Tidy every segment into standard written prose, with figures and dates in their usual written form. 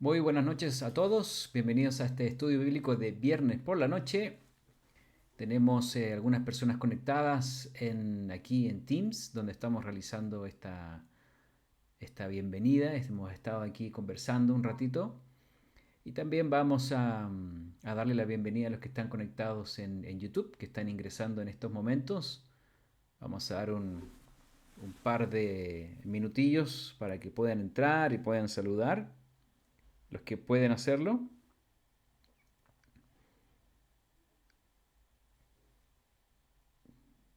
Muy buenas noches a todos, bienvenidos a este estudio bíblico de viernes por la noche. Tenemos algunas personas conectadas aquí en Teams, donde estamos realizando esta bienvenida. Hemos estado aquí conversando un ratito y también vamos a darle la bienvenida a los que están conectados en YouTube, que están ingresando en estos momentos. Vamos a dar un par de minutillos para que puedan entrar y puedan saludar los que pueden hacerlo.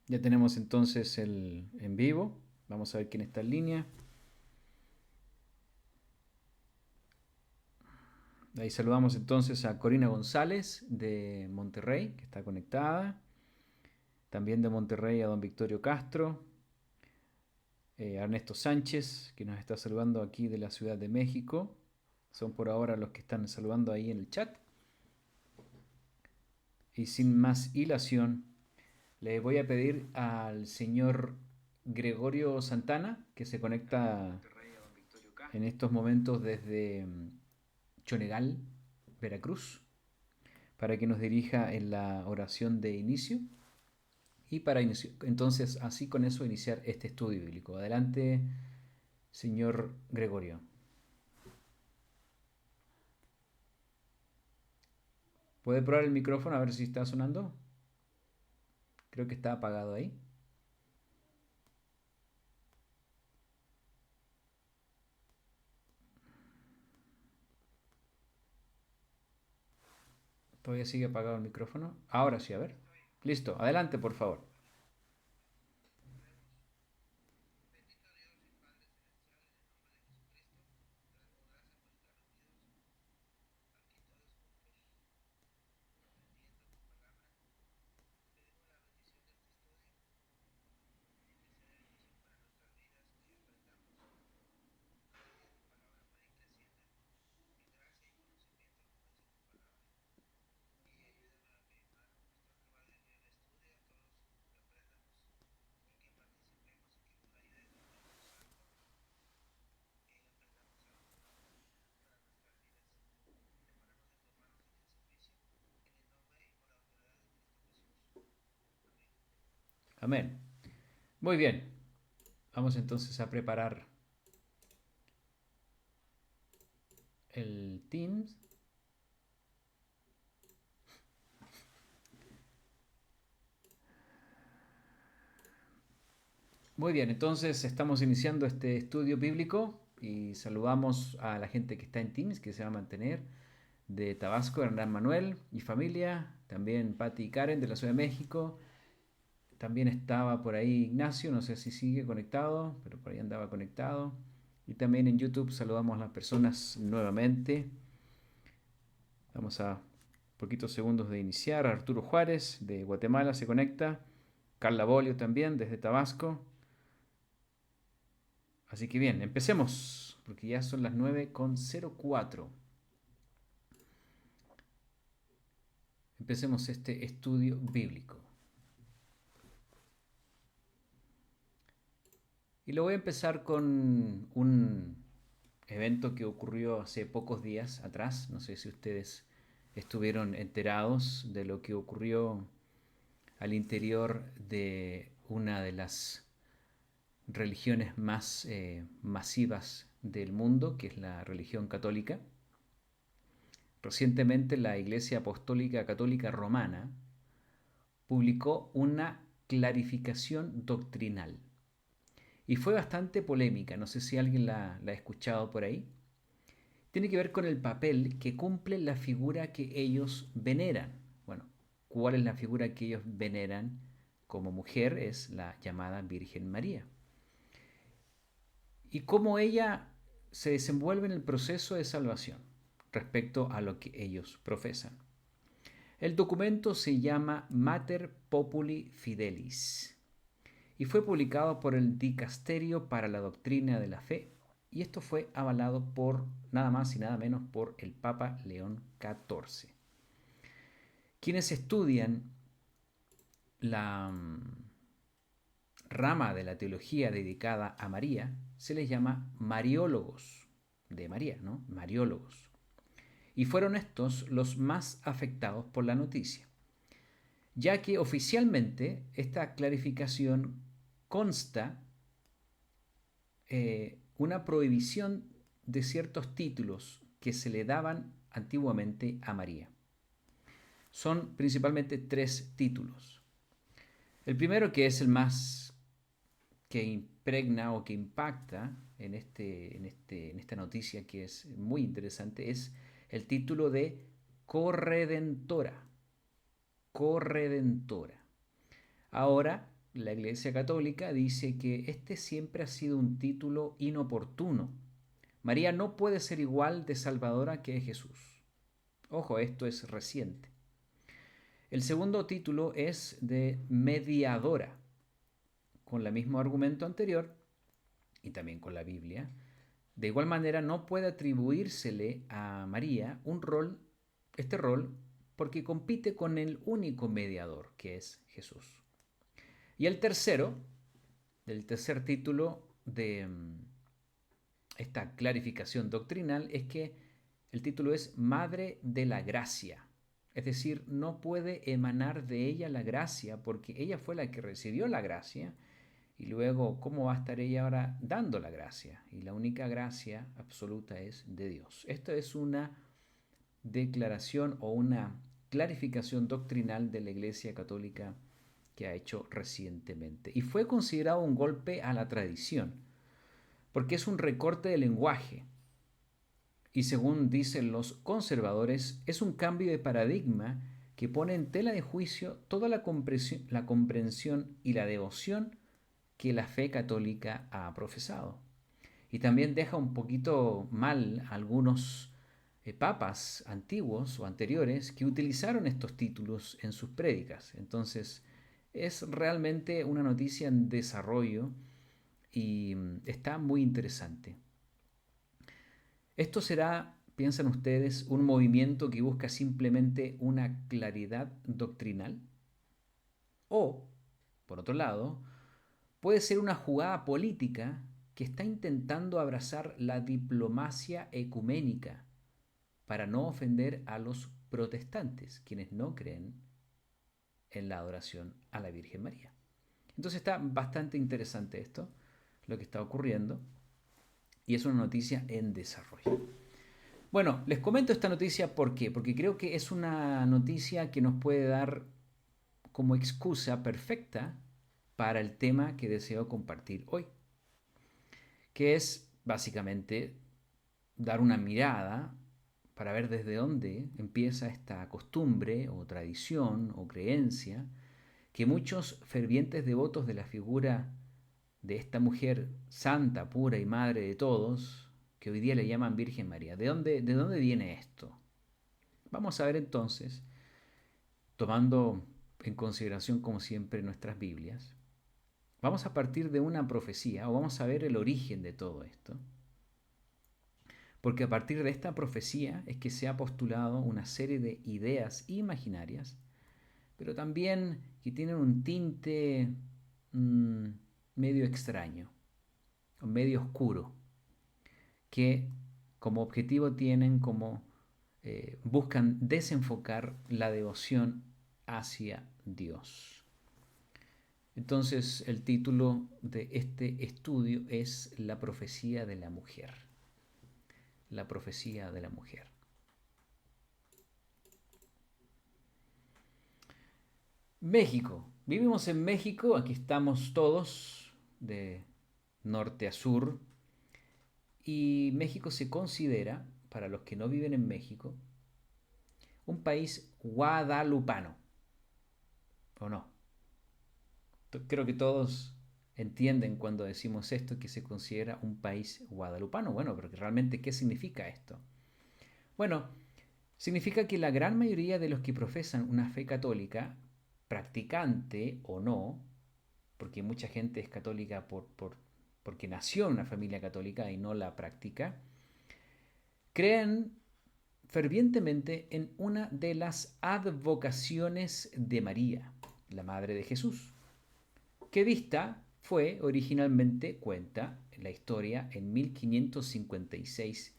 Ya tenemos entonces el en vivo. Vamos a ver quién está en línea. Ahí saludamos entonces a Corina González de Monterrey, que está conectada. También de Monterrey a don Victorio Castro. A Ernesto Sánchez, que nos está saludando aquí de la Ciudad de México. Son por ahora los que están saludando ahí en el chat. Y sin más hilación, le voy a pedir al señor Gregorio Santana, que se conecta en estos momentos desde Chonegal, Veracruz, para que nos dirija en la oración de inicio y para entonces así con eso iniciar este estudio bíblico. Adelante, señor Gregorio. ¿Puede probar el micrófono a ver si está sonando? Creo que está apagado ahí. Todavía sigue apagado el micrófono. Ahora sí, a ver. Listo, adelante por favor. Amén. Muy bien. Vamos entonces a preparar el Teams. Muy bien, entonces estamos iniciando este estudio bíblico y saludamos a la gente que está en Teams, que se va a mantener, de Tabasco, Hernán Manuel y familia, también Patti y Karen de la Ciudad de México, también estaba por ahí Ignacio, no sé si sigue conectado, pero por ahí andaba conectado, y también en YouTube saludamos a las personas nuevamente. Vamos a poquitos segundos de iniciar. Arturo Juárez de Guatemala se conecta, Carla Bolio también desde Tabasco. Así que bien, empecemos, porque ya son las 9:04. Empecemos este estudio bíblico. Y lo voy a empezar con un evento que ocurrió hace pocos días atrás. No sé si ustedes estuvieron enterados de lo que ocurrió al interior de una de las religiones más masivas del mundo, que es la religión católica. Recientemente la Iglesia Apostólica Católica Romana publicó una clarificación doctrinal y fue bastante polémica, no sé si alguien la ha escuchado por ahí. Tiene que ver con el papel que cumple la figura que ellos veneran. Bueno, ¿cuál es la figura que ellos veneran como mujer? Es la llamada Virgen María. Y cómo ella se desenvuelve en el proceso de salvación respecto a lo que ellos profesan. El documento se llama Mater Populi Fidelis y fue publicado por el Dicasterio para la Doctrina de la Fe, y esto fue avalado por nada más y nada menos por el Papa León XIV. Quienes estudian la rama de la teología dedicada a María se les llama mariólogos de María, ¿no? Mariólogos. y fueron estos los más afectados por la noticia, ya que oficialmente esta clarificación consta una prohibición de ciertos títulos que se le daban antiguamente a María. Son principalmente 3 títulos. El primero, que es el más que impregna o que impacta en esta noticia, que es muy interesante, es el título de corredentora. Corredentora. Ahora, la Iglesia Católica dice que este siempre ha sido un título inoportuno. María no puede ser igual de salvadora que Jesús. Ojo, esto es reciente. El segundo título es de mediadora, con el mismo argumento anterior y también con la Biblia. De igual manera, no puede atribuírsele a María este rol, porque compite con el único mediador, que es Jesús. Y el tercer título de esta clarificación doctrinal es que el título es Madre de la Gracia. Es decir, no puede emanar de ella la gracia porque ella fue la que recibió la gracia y luego, ¿cómo va a estar ella ahora dando la gracia? Y la única gracia absoluta es de Dios. Esto es una declaración o una clarificación doctrinal de la Iglesia Católica que ha hecho recientemente. Y fue considerado un golpe a la tradición, porque es un recorte de lenguaje. Y según dicen los conservadores, es un cambio de paradigma que pone en tela de juicio toda la comprensión y la devoción que la fe católica ha profesado. Y también deja un poquito mal a algunos papas antiguos o anteriores que utilizaron estos títulos en sus prédicas. Entonces, es realmente una noticia en desarrollo y está muy interesante. ¿Esto será, piensan ustedes, un movimiento que busca simplemente una claridad doctrinal? O, por otro lado, puede ser una jugada política que está intentando abrazar la diplomacia ecuménica para no ofender a los protestantes, quienes no creen en la adoración a la Virgen María. Entonces está bastante interesante esto, lo que está ocurriendo, y es una noticia en desarrollo. Bueno, les comento esta noticia ¿por qué? Porque creo que es una noticia que nos puede dar como excusa perfecta para el tema que deseo compartir hoy, que es básicamente dar una mirada para ver desde dónde empieza esta costumbre o tradición o creencia que muchos fervientes devotos de la figura de esta mujer santa, pura y madre de todos, que hoy día le llaman Virgen María. ¿De dónde viene esto? Vamos a ver entonces, tomando en consideración como siempre nuestras Biblias, vamos a partir de una profecía o vamos a ver el origen de todo esto. Porque a partir de esta profecía es que se ha postulado una serie de ideas imaginarias, pero también que tienen un tinte medio extraño, o medio oscuro, que como objetivo tienen buscan desenfocar la devoción hacia Dios. Entonces el título de este estudio es La profecía de la mujer. La profecía de la mujer. México. Vivimos en México, aquí estamos todos de norte a sur. Y México se considera, para los que no viven en México, un país guadalupano. ¿O no? Creo que todos entienden cuando decimos esto que se considera un país guadalupano. Bueno, pero realmente, ¿qué significa esto? Bueno, significa que la gran mayoría de los que profesan una fe católica, practicante o no, porque mucha gente es católica porque nació en una familia católica y no la practica, creen fervientemente en una de las advocaciones de María, la Madre de Jesús, que vista fue originalmente, cuenta la historia, en 1556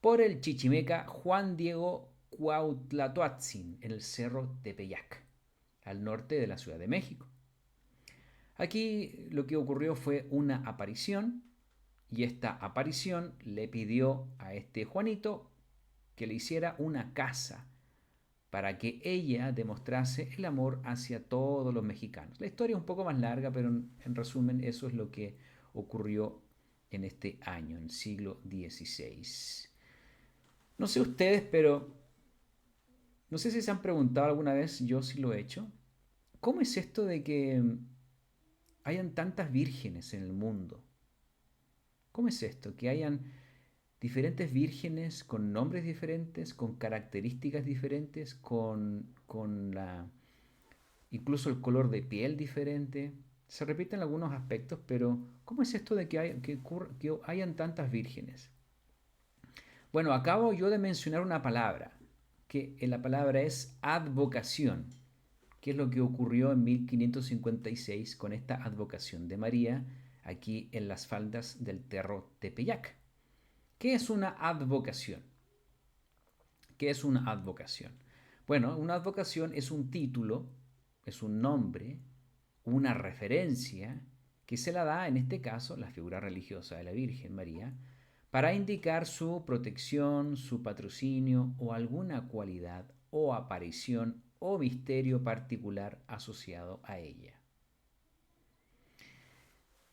por el chichimeca Juan Diego Cuauhtlatoatzin en el Cerro Tepeyac, al norte de la Ciudad de México. Aquí lo que ocurrió fue una aparición y esta aparición le pidió a este Juanito que le hiciera una casa para que ella demostrase el amor hacia todos los mexicanos. La historia es un poco más larga, pero en resumen eso es lo que ocurrió en este año, en el siglo XVI. No sé ustedes, pero no sé si se han preguntado alguna vez, yo sí lo he hecho, ¿cómo es esto de que hayan tantas vírgenes en el mundo? ¿Cómo es esto? Que hayan diferentes vírgenes con nombres diferentes, con características diferentes, incluso el color de piel diferente. Se repiten algunos aspectos, pero ¿cómo es esto de que hayan tantas vírgenes? Bueno, acabo yo de mencionar una palabra, que la palabra es advocación, que es lo que ocurrió en 1556 con esta advocación de María aquí en las faldas del Cerro Tepeyac. ¿Qué es una advocación? ¿Qué es una advocación? Bueno, una advocación es un título, es un nombre, una referencia que se la da, en este caso, la figura religiosa de la Virgen María, para indicar su protección, su patrocinio o alguna cualidad o aparición o misterio particular asociado a ella.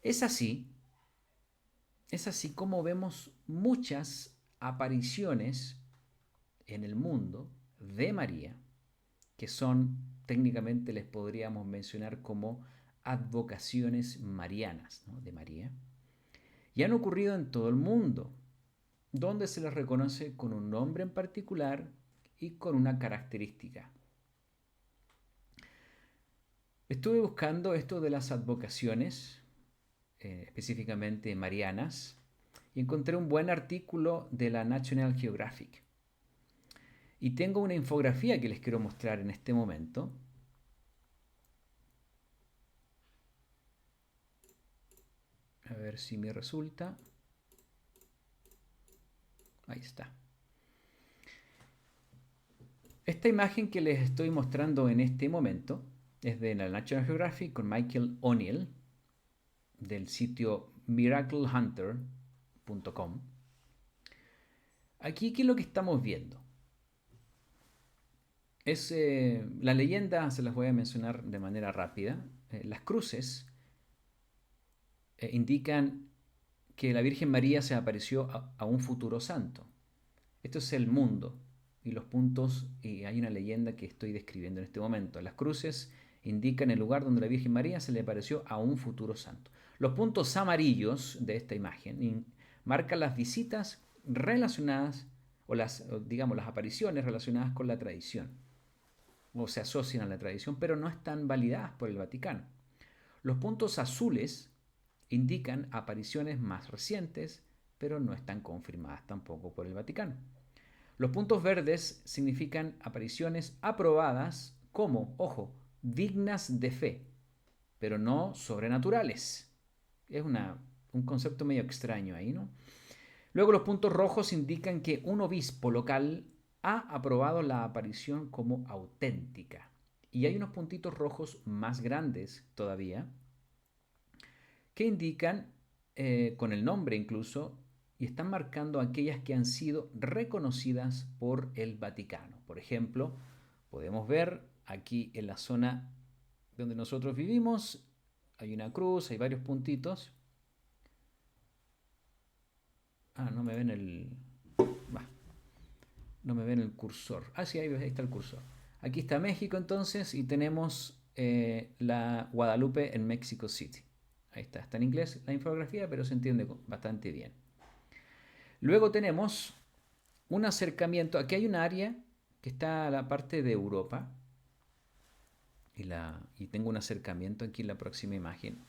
Es así, es así como vemos muchas apariciones en el mundo de María, que son, técnicamente les podríamos mencionar como advocaciones marianas, ¿no?, de María, y han ocurrido en todo el mundo, donde se les reconoce con un nombre en particular y con una característica. Estuve buscando esto de las advocaciones, específicamente marianas, y encontré un buen artículo de la National Geographic. Y tengo una infografía que les quiero mostrar en este momento. A ver si me resulta. Ahí está. Esta imagen que les estoy mostrando en este momento es de la National Geographic con Michael O'Neill del sitio miraclehunter.com. Aquí, ¿qué es lo que estamos viendo? Es la leyenda, se las voy a mencionar de manera rápida. Las cruces indican que la Virgen María se apareció a un futuro santo. Esto es el mundo y los puntos, y hay una leyenda que estoy describiendo en este momento. Las cruces indican el lugar donde la Virgen María se le apareció a un futuro santo. Los puntos amarillos de esta imagen marcan las visitas relacionadas digamos las apariciones relacionadas con la tradición o se asocian a la tradición, pero no están validadas por el Vaticano. Los puntos azules indican apariciones más recientes, pero no están confirmadas tampoco por el Vaticano. Los puntos verdes significan apariciones aprobadas como, ojo, dignas de fe, pero no sobrenaturales. Es un concepto medio extraño ahí, ¿no? Luego los puntos rojos indican que un obispo local ha aprobado la aparición como auténtica. Y hay unos puntitos rojos más grandes todavía que indican, con el nombre incluso, y están marcando aquellas que han sido reconocidas por el Vaticano. Por ejemplo, podemos ver aquí en la zona donde nosotros vivimos, hay una cruz, hay varios puntitos. No me ven no me ven el cursor. Sí, ahí está el cursor. Aquí está México entonces y tenemos la Guadalupe en Mexico City. Ahí está en inglés la infografía, pero se entiende bastante bien. Luego tenemos un acercamiento. Aquí hay un área que está a la parte de Europa. Y tengo un acercamiento aquí en la próxima imagen.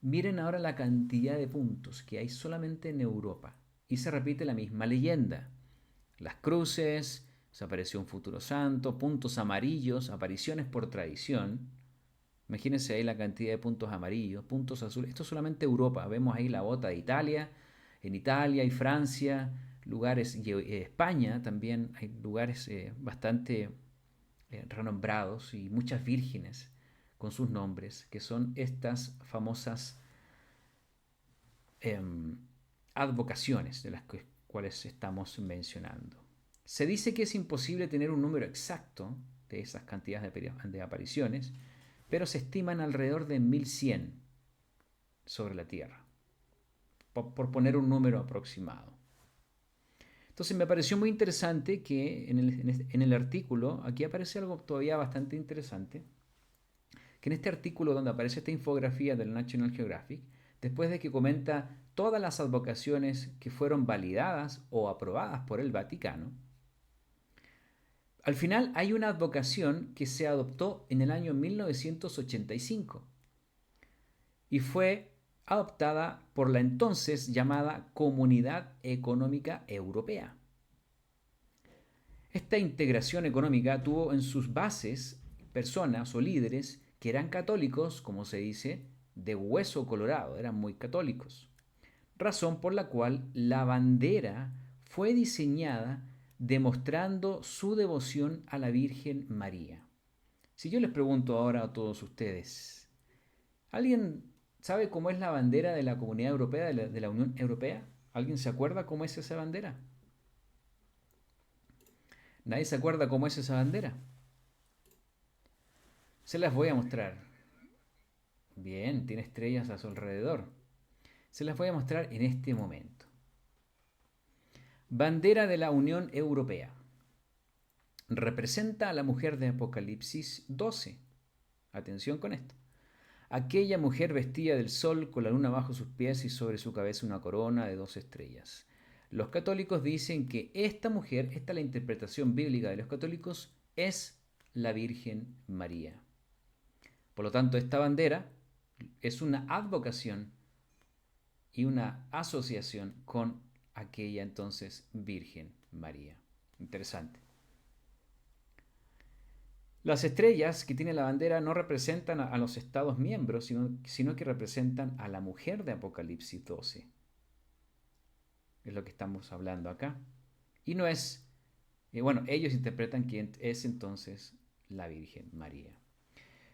Miren ahora la cantidad de puntos que hay solamente en Europa. Y se repite la misma leyenda. Las cruces, se apareció un futuro santo, puntos amarillos, apariciones por tradición. Imagínense ahí la cantidad de puntos amarillos, puntos azules. Esto es solamente Europa. Vemos ahí la bota de Italia. En Italia y Francia, lugares, y España también hay lugares bastante renombrados y muchas vírgenes con sus nombres, que son estas famosas em, advocaciones de las cuales estamos mencionando. Se dice que es imposible tener un número exacto de esas cantidades de apariciones, pero se estiman alrededor de 1100 sobre la Tierra, por poner un número aproximado. Entonces me pareció muy interesante que en el artículo, aquí aparece algo todavía bastante interesante, que en este artículo donde aparece esta infografía del National Geographic, después de que comenta todas las advocaciones que fueron validadas o aprobadas por el Vaticano, al final hay una advocación que se adoptó en el año 1985 y fue adoptada por la entonces llamada Comunidad Económica Europea. Esta integración económica tuvo en sus bases personas o líderes que eran católicos, como se dice, de hueso colorado, eran muy católicos, razón por la cual la bandera fue diseñada demostrando su devoción a la Virgen María. Si yo les pregunto ahora a todos ustedes, ¿alguien sabe cómo es la bandera de la Comunidad Europea, de la Unión Europea? ¿Alguien se acuerda cómo es esa bandera? ¿Nadie se acuerda cómo es esa bandera? Se las voy a mostrar. Bien, tiene estrellas a su alrededor. Se las voy a mostrar en este momento. Bandera de la Unión Europea. Representa a la mujer de Apocalipsis 12. Atención con esto. Aquella mujer vestida del sol con la luna bajo sus pies y sobre su cabeza una corona de 12 estrellas. Los católicos dicen que esta mujer, esta es la interpretación bíblica de los católicos, es la Virgen María. Por lo tanto, esta bandera es una advocación y una asociación con aquella entonces Virgen María. Interesante. Las estrellas que tiene la bandera no representan a los Estados miembros, sino que representan a la mujer de Apocalipsis 12. Es lo que estamos hablando acá. Y no es, bueno, ellos interpretan que es entonces la Virgen María.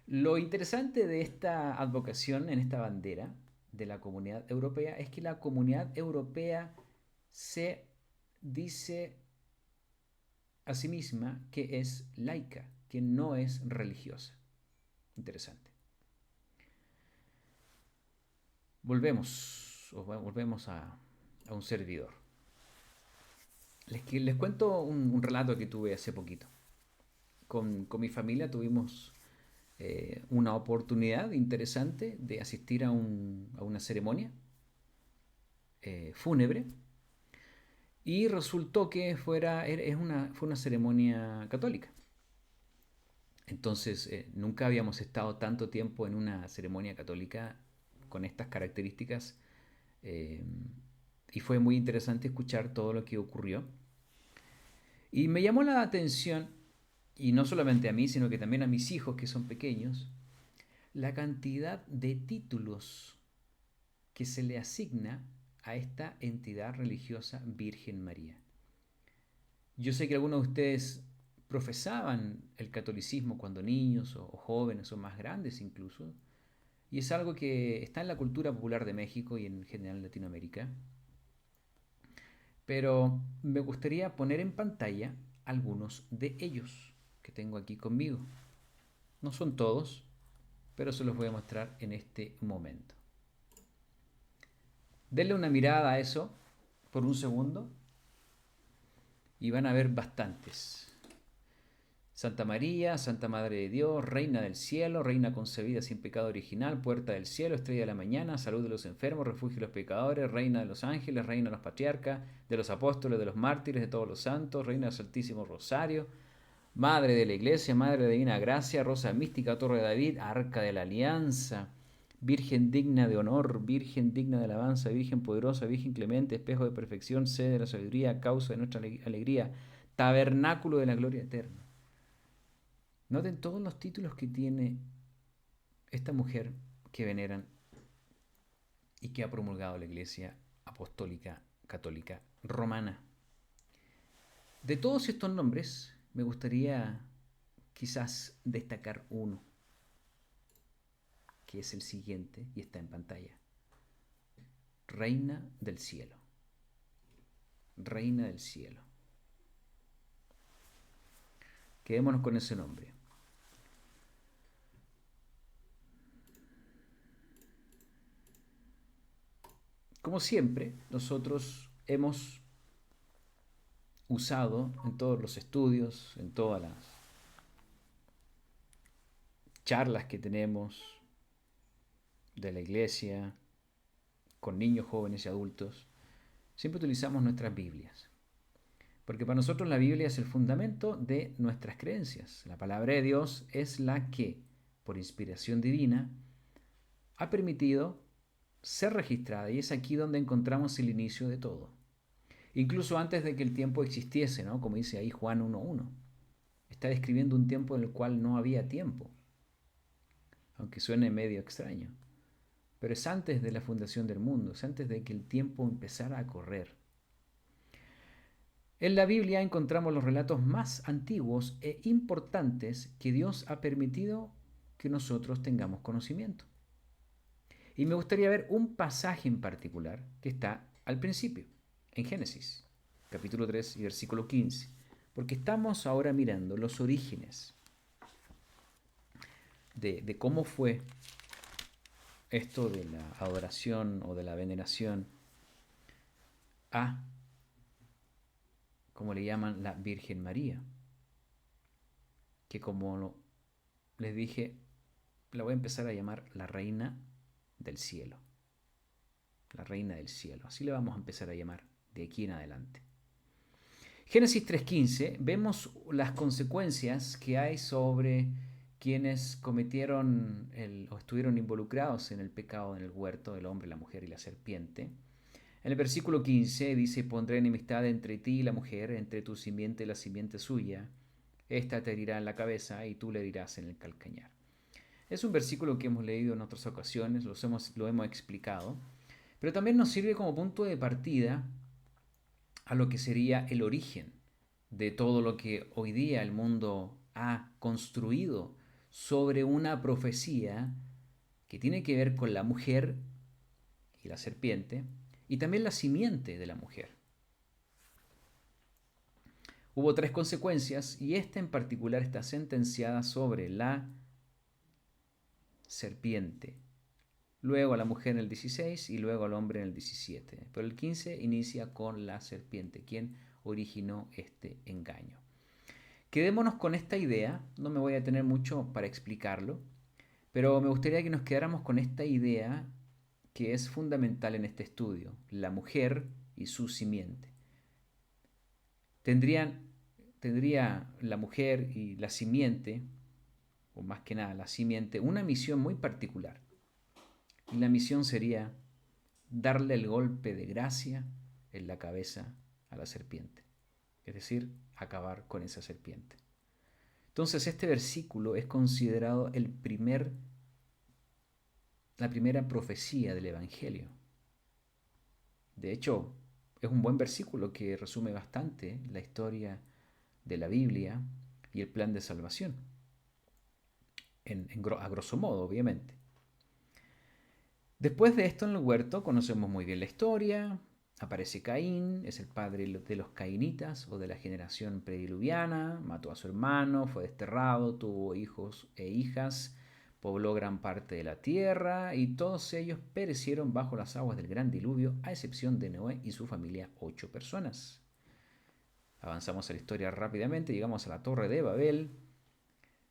Lo interesante de esta advocación en esta bandera de la Comunidad Europea es que la Comunidad Europea se dice a sí misma que es laica, que no es religiosa. Interesante. Volvemos a un servidor. Les cuento un relato que tuve hace poquito. Con mi familia tuvimos una oportunidad interesante de asistir a una ceremonia fúnebre y resultó que fue una ceremonia católica. Entonces, nunca habíamos estado tanto tiempo en una ceremonia católica con estas características eh, y fue muy interesante escuchar todo lo que ocurrió. Y me llamó la atención, y no solamente a mí, sino que también a mis hijos que son pequeños, la cantidad de títulos que se le asigna a esta entidad religiosa Virgen María. Yo sé que algunos de ustedes profesaban el catolicismo cuando niños o jóvenes o más grandes incluso, y es algo que está en la cultura popular de México y en general en Latinoamérica. Pero me gustaría poner en pantalla algunos de ellos que tengo aquí conmigo. No son todos, pero se los voy a mostrar en este momento. Denle una mirada a eso por un segundo y van a ver bastantes. Santa María, Santa Madre de Dios, Reina del Cielo, Reina concebida sin pecado original, Puerta del Cielo, Estrella de la Mañana, Salud de los enfermos, Refugio de los pecadores, Reina de los ángeles, Reina de los patriarcas, de los apóstoles, de los mártires, de todos los santos, Reina del Santísimo Rosario, Madre de la Iglesia, Madre de Divina Gracia, Rosa Mística, Torre de David, Arca de la Alianza, Virgen digna de honor, Virgen digna de alabanza, Virgen poderosa, Virgen clemente, espejo de perfección, sede de la sabiduría, causa de nuestra alegría, tabernáculo de la gloria eterna. Noten todos los títulos que tiene esta mujer que veneran y que ha promulgado la Iglesia Apostólica Católica Romana. De todos estos nombres, me gustaría quizás destacar uno, que es el siguiente y está en pantalla. Reina del cielo. Reina del cielo. Quedémonos con ese nombre. Como siempre, nosotros hemos usado en todos los estudios, en todas las charlas que tenemos de la iglesia, con niños, jóvenes y adultos, siempre utilizamos nuestras Biblias. Porque para nosotros la Biblia es el fundamento de nuestras creencias. La palabra de Dios es la que, por inspiración divina, ha permitido ser registrada, y es aquí donde encontramos el inicio de todo. Incluso antes de que el tiempo existiese, ¿no? Como dice ahí Juan 1.1. Está describiendo un tiempo en el cual no había tiempo, aunque suene medio extraño. Pero es antes de la fundación del mundo, es antes de que el tiempo empezara a correr. En la Biblia encontramos los relatos más antiguos e importantes que Dios ha permitido que nosotros tengamos conocimiento. Y me gustaría ver un pasaje en particular que está al principio, en Génesis, capítulo 3 y versículo 15, porque estamos ahora mirando los orígenes de cómo fue esto de la adoración o de la veneración a, como le llaman, la Virgen María, que como les dije, la voy a empezar a llamar la Reina del Cielo. La Reina del Cielo, así le vamos a empezar a llamar de aquí en adelante. Génesis 3.15, vemos las consecuencias que hay sobre quienes cometieron o estuvieron involucrados en el pecado en el huerto, el hombre, la mujer y la serpiente. En el versículo 15 dice: pondré enemistad entre ti y la mujer, entre tu simiente y la simiente suya. Esta te herirá en la cabeza y tú le herirás en el calcañar. Es un versículo que hemos leído en otras ocasiones, lo hemos explicado, pero también nos sirve como punto de partida a lo que sería el origen de todo lo que hoy día el mundo ha construido sobre una profecía que tiene que ver con la mujer y la serpiente, y también la simiente de la mujer. Hubo 3 consecuencias y esta en particular está sentenciada sobre la serpiente, luego a la mujer en el 16 y luego al hombre en el 17. Pero el 15 inicia con la serpiente, quien originó este engaño. Quedémonos con esta idea, no me voy a tener mucho para explicarlo, pero me gustaría que nos quedáramos con esta idea que es fundamental en este estudio: la mujer y su simiente. Tendría la mujer y la simiente, o más que nada la simiente, una misión muy particular. Y la misión sería darle el golpe de gracia en la cabeza a la serpiente. Es decir, acabar con esa serpiente. Entonces este versículo es considerado la primera profecía del Evangelio. De hecho, es un buen versículo que resume bastante la historia de la Biblia y el plan de salvación. A grosso modo, obviamente. Después de esto, en el huerto conocemos muy bien la historia. Aparece Caín, es el padre de los cainitas o de la generación prediluviana. Mató a su hermano, fue desterrado, tuvo hijos e hijas, pobló gran parte de la tierra y todos ellos perecieron bajo las aguas del gran diluvio, a excepción de Noé y su familia, 8 personas. Avanzamos a la historia rápidamente, llegamos a la Torre de Babel,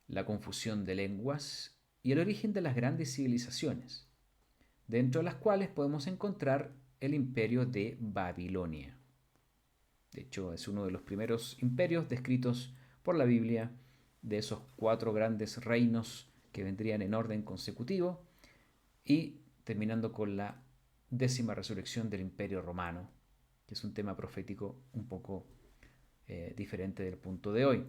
la confusión de lenguas y el origen de las grandes civilizaciones, dentro de las cuales podemos encontrar el imperio de Babilonia. De hecho, es uno de los primeros imperios descritos por la Biblia, de esos 4 grandes reinos que vendrían en orden consecutivo, y terminando con la 10ª resurrección del imperio romano, que es un tema profético un poco diferente del punto de hoy.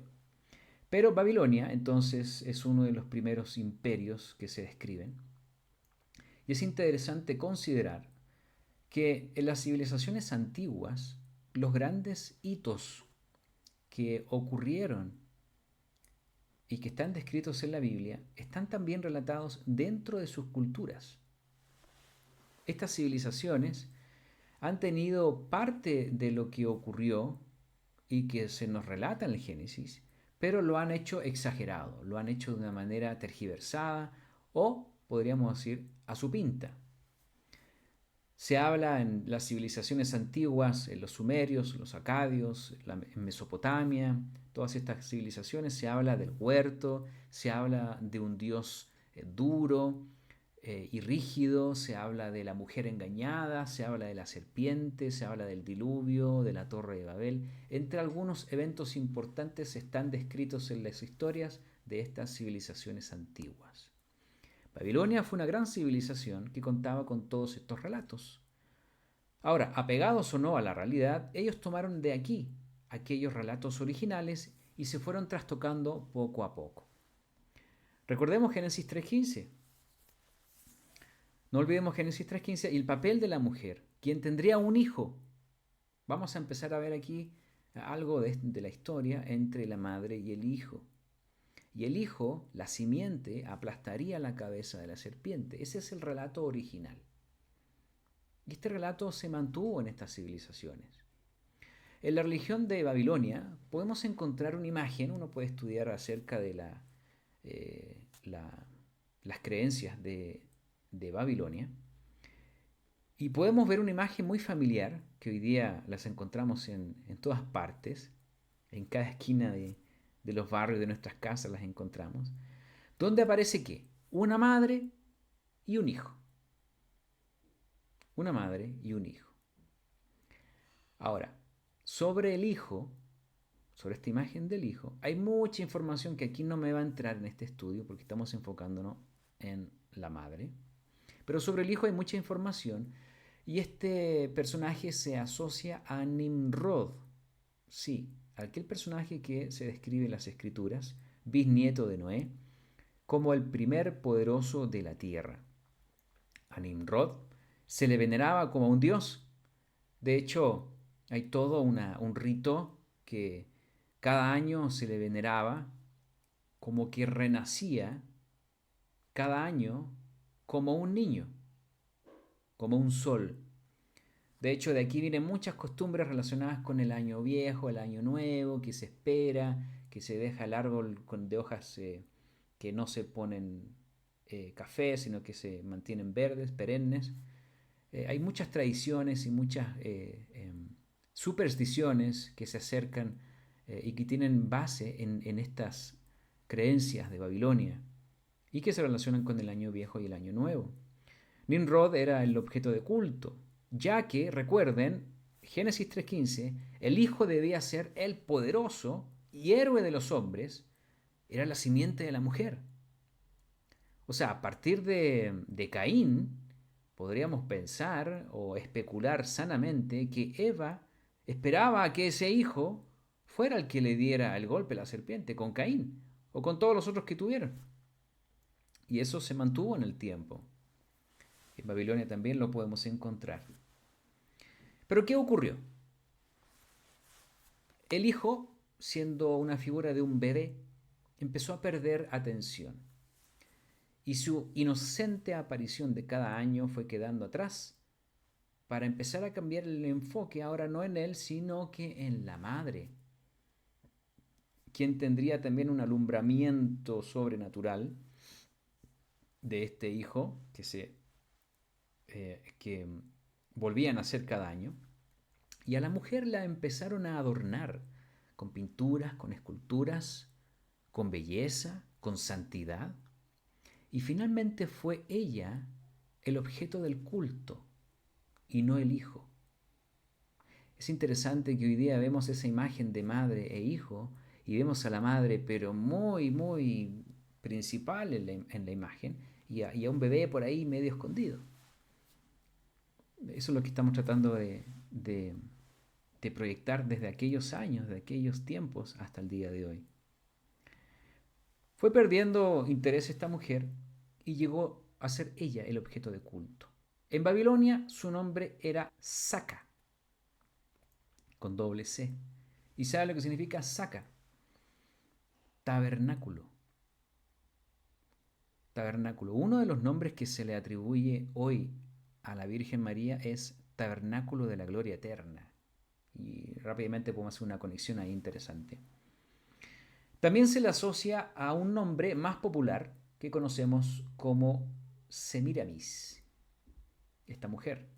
Pero Babilonia entonces es uno de los primeros imperios que se describen. Y es interesante considerar que en las civilizaciones antiguas los grandes hitos que ocurrieron y que están descritos en la Biblia están también relatados dentro de sus culturas. Estas civilizaciones han tenido parte de lo que ocurrió y que se nos relata en el Génesis, pero lo han hecho exagerado, lo han hecho de una manera tergiversada o, podríamos decir, a su pinta. Se habla en las civilizaciones antiguas, en los sumerios, los acadios, en Mesopotamia, todas estas civilizaciones, se habla del huerto, se habla de un dios duro y rígido, se habla de la mujer engañada, se habla de la serpiente, se habla del diluvio, de la torre de Babel. Entre algunos eventos importantes están descritos en las historias de estas civilizaciones antiguas. Babilonia fue una gran civilización que contaba con todos estos relatos. Ahora, apegados o no a la realidad, ellos tomaron de aquí aquellos relatos originales y se fueron trastocando poco a poco. Recordemos Génesis 3.15. No olvidemos Génesis 3.15 y el papel de la mujer, quien tendría un hijo. Vamos a empezar a ver aquí algo de la historia entre la madre y el hijo. Y el hijo, la simiente, aplastaría la cabeza de la serpiente. Ese es el relato original. Y este relato se mantuvo en estas civilizaciones. En la religión de Babilonia podemos encontrar una imagen, uno puede estudiar acerca de las creencias de Babilonia, y podemos ver una imagen muy familiar, que hoy día las encontramos en todas partes, en cada esquina de los barrios de nuestras casas las encontramos, donde aparece ¿qué? Una madre y un hijo. Una madre y un hijo. Ahora, sobre el hijo, sobre esta imagen del hijo, hay mucha información que aquí no me va a entrar en este estudio porque estamos enfocándonos en la madre. Pero sobre el hijo hay mucha información y este personaje se asocia a Nimrod. Sí, aquel personaje que se describe en las escrituras, bisnieto de Noé, como el primer poderoso de la tierra. A Nimrod se le veneraba como un dios. De hecho, hay todo un rito que cada año se le veneraba, como que renacía cada año como un niño, como un sol. De hecho, de aquí vienen muchas costumbres relacionadas con el año viejo, el año nuevo, que se espera, que se deja el árbol de hojas que no se ponen café, sino que se mantienen verdes, perennes. Hay muchas tradiciones y muchas supersticiones que se acercan y que tienen base en estas creencias de Babilonia y que se relacionan con el año viejo y el año nuevo. Nimrod era el objeto de culto, ya que, recuerden, Génesis 3.15, el hijo debía ser el poderoso y héroe de los hombres, era la simiente de la mujer. O sea, a partir de Caín, podríamos pensar o especular sanamente que Eva esperaba a que ese hijo fuera el que le diera el golpe a la serpiente con Caín o con todos los otros que tuvieron. Y eso se mantuvo en el tiempo. En Babilonia también lo podemos encontrar. Pero ¿qué ocurrió? El hijo, siendo una figura de un bebé, empezó a perder atención. Y su inocente aparición de cada año fue quedando atrás para empezar a cambiar el enfoque ahora no en él, sino que en la madre, quien tendría también un alumbramiento sobrenatural de este hijo que volvía a nacer cada año. Y a la mujer la empezaron a adornar con pinturas, con esculturas, con belleza, con santidad. Y finalmente fue ella el objeto del culto y no el hijo. Es interesante que hoy día vemos esa imagen de madre e hijo y vemos a la madre pero muy, muy principal en la imagen y a un bebé por ahí medio escondido. Eso es lo que estamos tratando de proyectar desde aquellos años, de aquellos tiempos hasta el día de hoy. Fue perdiendo interés esta mujer y llegó a ser ella el objeto de culto. En Babilonia su nombre era Saca, con doble C, ¿Y sabe lo que significa saca? Tabernáculo. Tabernáculo. Uno de los nombres que se le atribuye hoy a la Virgen María es Tabernáculo de la Gloria Eterna. Y rápidamente podemos hacer una conexión ahí interesante. También se le asocia a un nombre más popular que conocemos como Semiramis, esta mujer,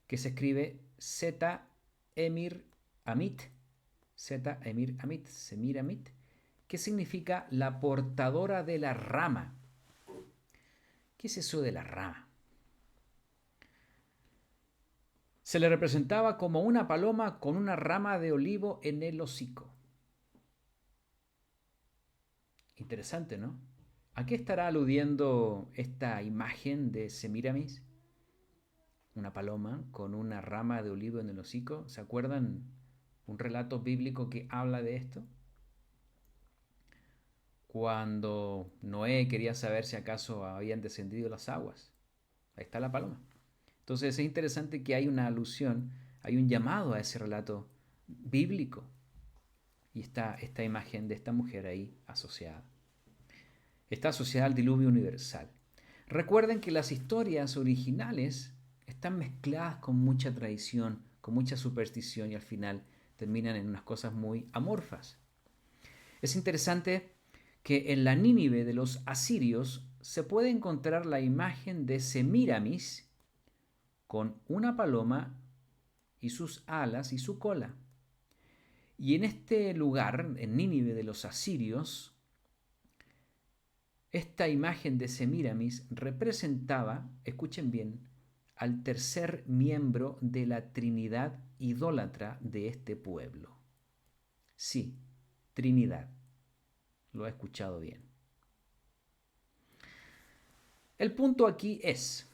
que se escribe Z-Emir Amit, Z-Emir Amit, Semiramit, que significa la portadora de la rama. ¿Qué es eso de la rama? Se le representaba como una paloma con una rama de olivo en el hocico. Interesante, ¿no? ¿A qué estará aludiendo esta imagen de Semiramis? Una paloma con una rama de olivo en el hocico. ¿Se acuerdan un relato bíblico que habla de esto? Cuando Noé quería saber si acaso habían descendido las aguas. Ahí está la paloma. Entonces es interesante que hay una alusión, hay un llamado a ese relato bíblico. Y está esta imagen de esta mujer ahí asociada. Está asociada al diluvio universal. Recuerden que las historias originales están mezcladas con mucha tradición, con mucha superstición y al final terminan en unas cosas muy amorfas. Es interesante que en la Nínive de los asirios se puede encontrar la imagen de Semiramis con una paloma y sus alas y su cola. Y en este lugar, en Nínive de los asirios, esta imagen de Semiramis representaba, escuchen bien, al tercer miembro de la Trinidad idólatra de este pueblo. Sí, Trinidad. Lo he escuchado bien. El punto aquí es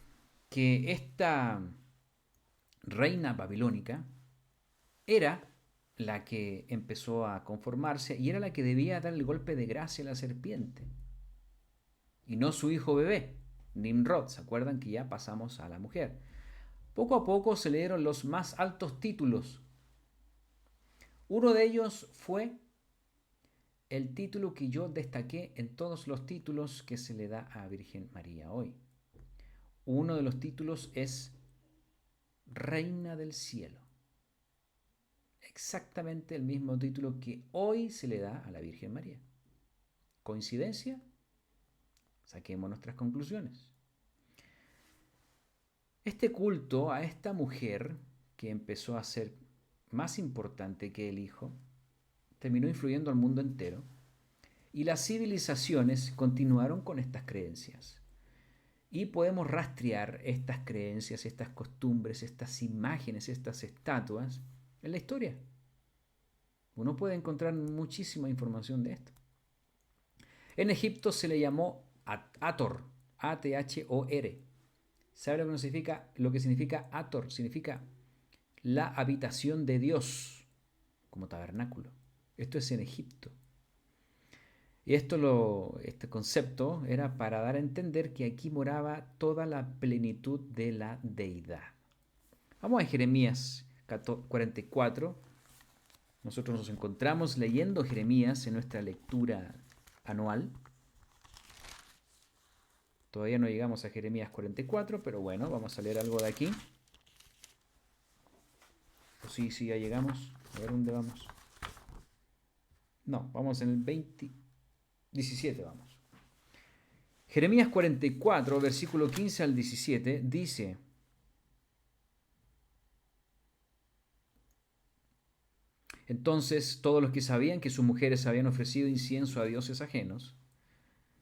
que esta reina babilónica era la que empezó a conformarse y era la que debía dar el golpe de gracia a la serpiente. Y no su hijo bebé, Nimrod. ¿Se acuerdan que ya pasamos a la mujer? Poco a poco se le dieron los más altos títulos. Uno de ellos fue el título que yo destaqué en todos los títulos que se le da a Virgen María hoy. Uno de los títulos es Reina del Cielo. Exactamente el mismo título que hoy se le da a la Virgen María. ¿Coincidencia? Saquemos nuestras conclusiones. Este culto a esta mujer, que empezó a ser más importante que el hijo, terminó influyendo al mundo entero y las civilizaciones continuaron con estas creencias. Y podemos rastrear estas creencias, estas costumbres, estas imágenes, estas estatuas en la historia. Uno puede encontrar muchísima información de esto. En Egipto se le llamó Hathor, A-T-H-O-R. ¿Sabe lo que significa Hathor? Significa la habitación de Dios, como tabernáculo. Esto es en Egipto. Y este concepto era para dar a entender que aquí moraba toda la plenitud de la deidad. Vamos a Jeremías 44. Nosotros nos encontramos leyendo Jeremías en nuestra lectura anual. Todavía no llegamos a Jeremías 44, pero bueno, vamos a leer algo de aquí. O sí, ya llegamos. A ver dónde vamos. No, vamos en el 17 vamos. Jeremías 44, versículo 15 al 17, dice: Entonces todos los que sabían que sus mujeres habían ofrecido incienso a dioses ajenos,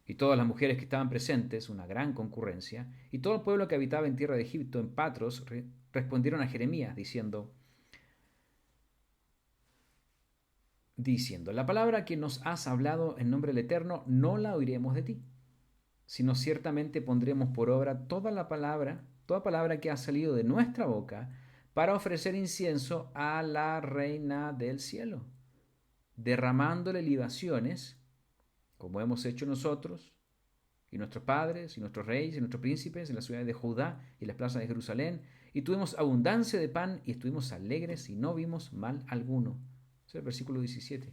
y todas las mujeres que estaban presentes, una gran concurrencia, y todo el pueblo que habitaba en tierra de Egipto, en Patros, respondieron a Jeremías, diciendo, la palabra que nos has hablado en nombre del Eterno, no la oiremos de ti, sino ciertamente pondremos por obra toda palabra que ha salido de nuestra boca, para ofrecer incienso a la Reina del cielo, derramándole libaciones, como hemos hecho nosotros, y nuestros padres, y nuestros reyes, y nuestros príncipes, en las ciudades de Judá y las plazas de Jerusalén, y tuvimos abundancia de pan, y estuvimos alegres, y no vimos mal alguno. Es el versículo 17.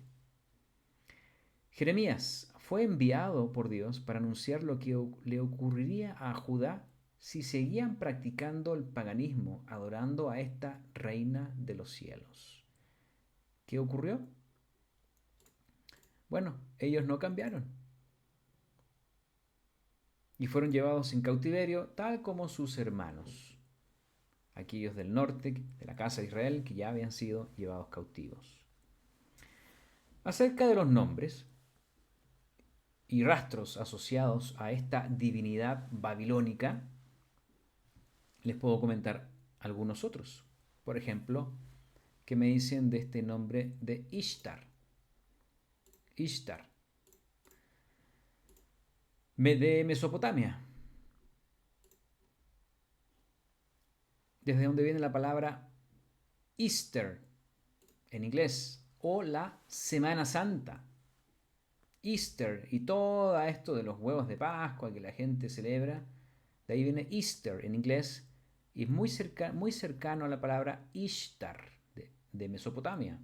Jeremías fue enviado por Dios para anunciar lo que le ocurriría a Judá si seguían practicando el paganismo, adorando a esta reina de los cielos. ¿Qué ocurrió? Bueno, ellos no cambiaron y fueron llevados en cautiverio tal como sus hermanos, aquellos del norte, de la casa de Israel, que ya habían sido llevados cautivos. Acerca de los nombres y rastros asociados a esta divinidad babilónica, les puedo comentar algunos otros. Por ejemplo, ¿qué me dicen de este nombre de Ishtar? Ishtar. De Mesopotamia. Desde donde viene la palabra Easter en inglés, o la Semana Santa. Easter y todo esto de los huevos de Pascua que la gente celebra, de ahí viene Easter en inglés y es muy cercano a la palabra Ishtar de Mesopotamia.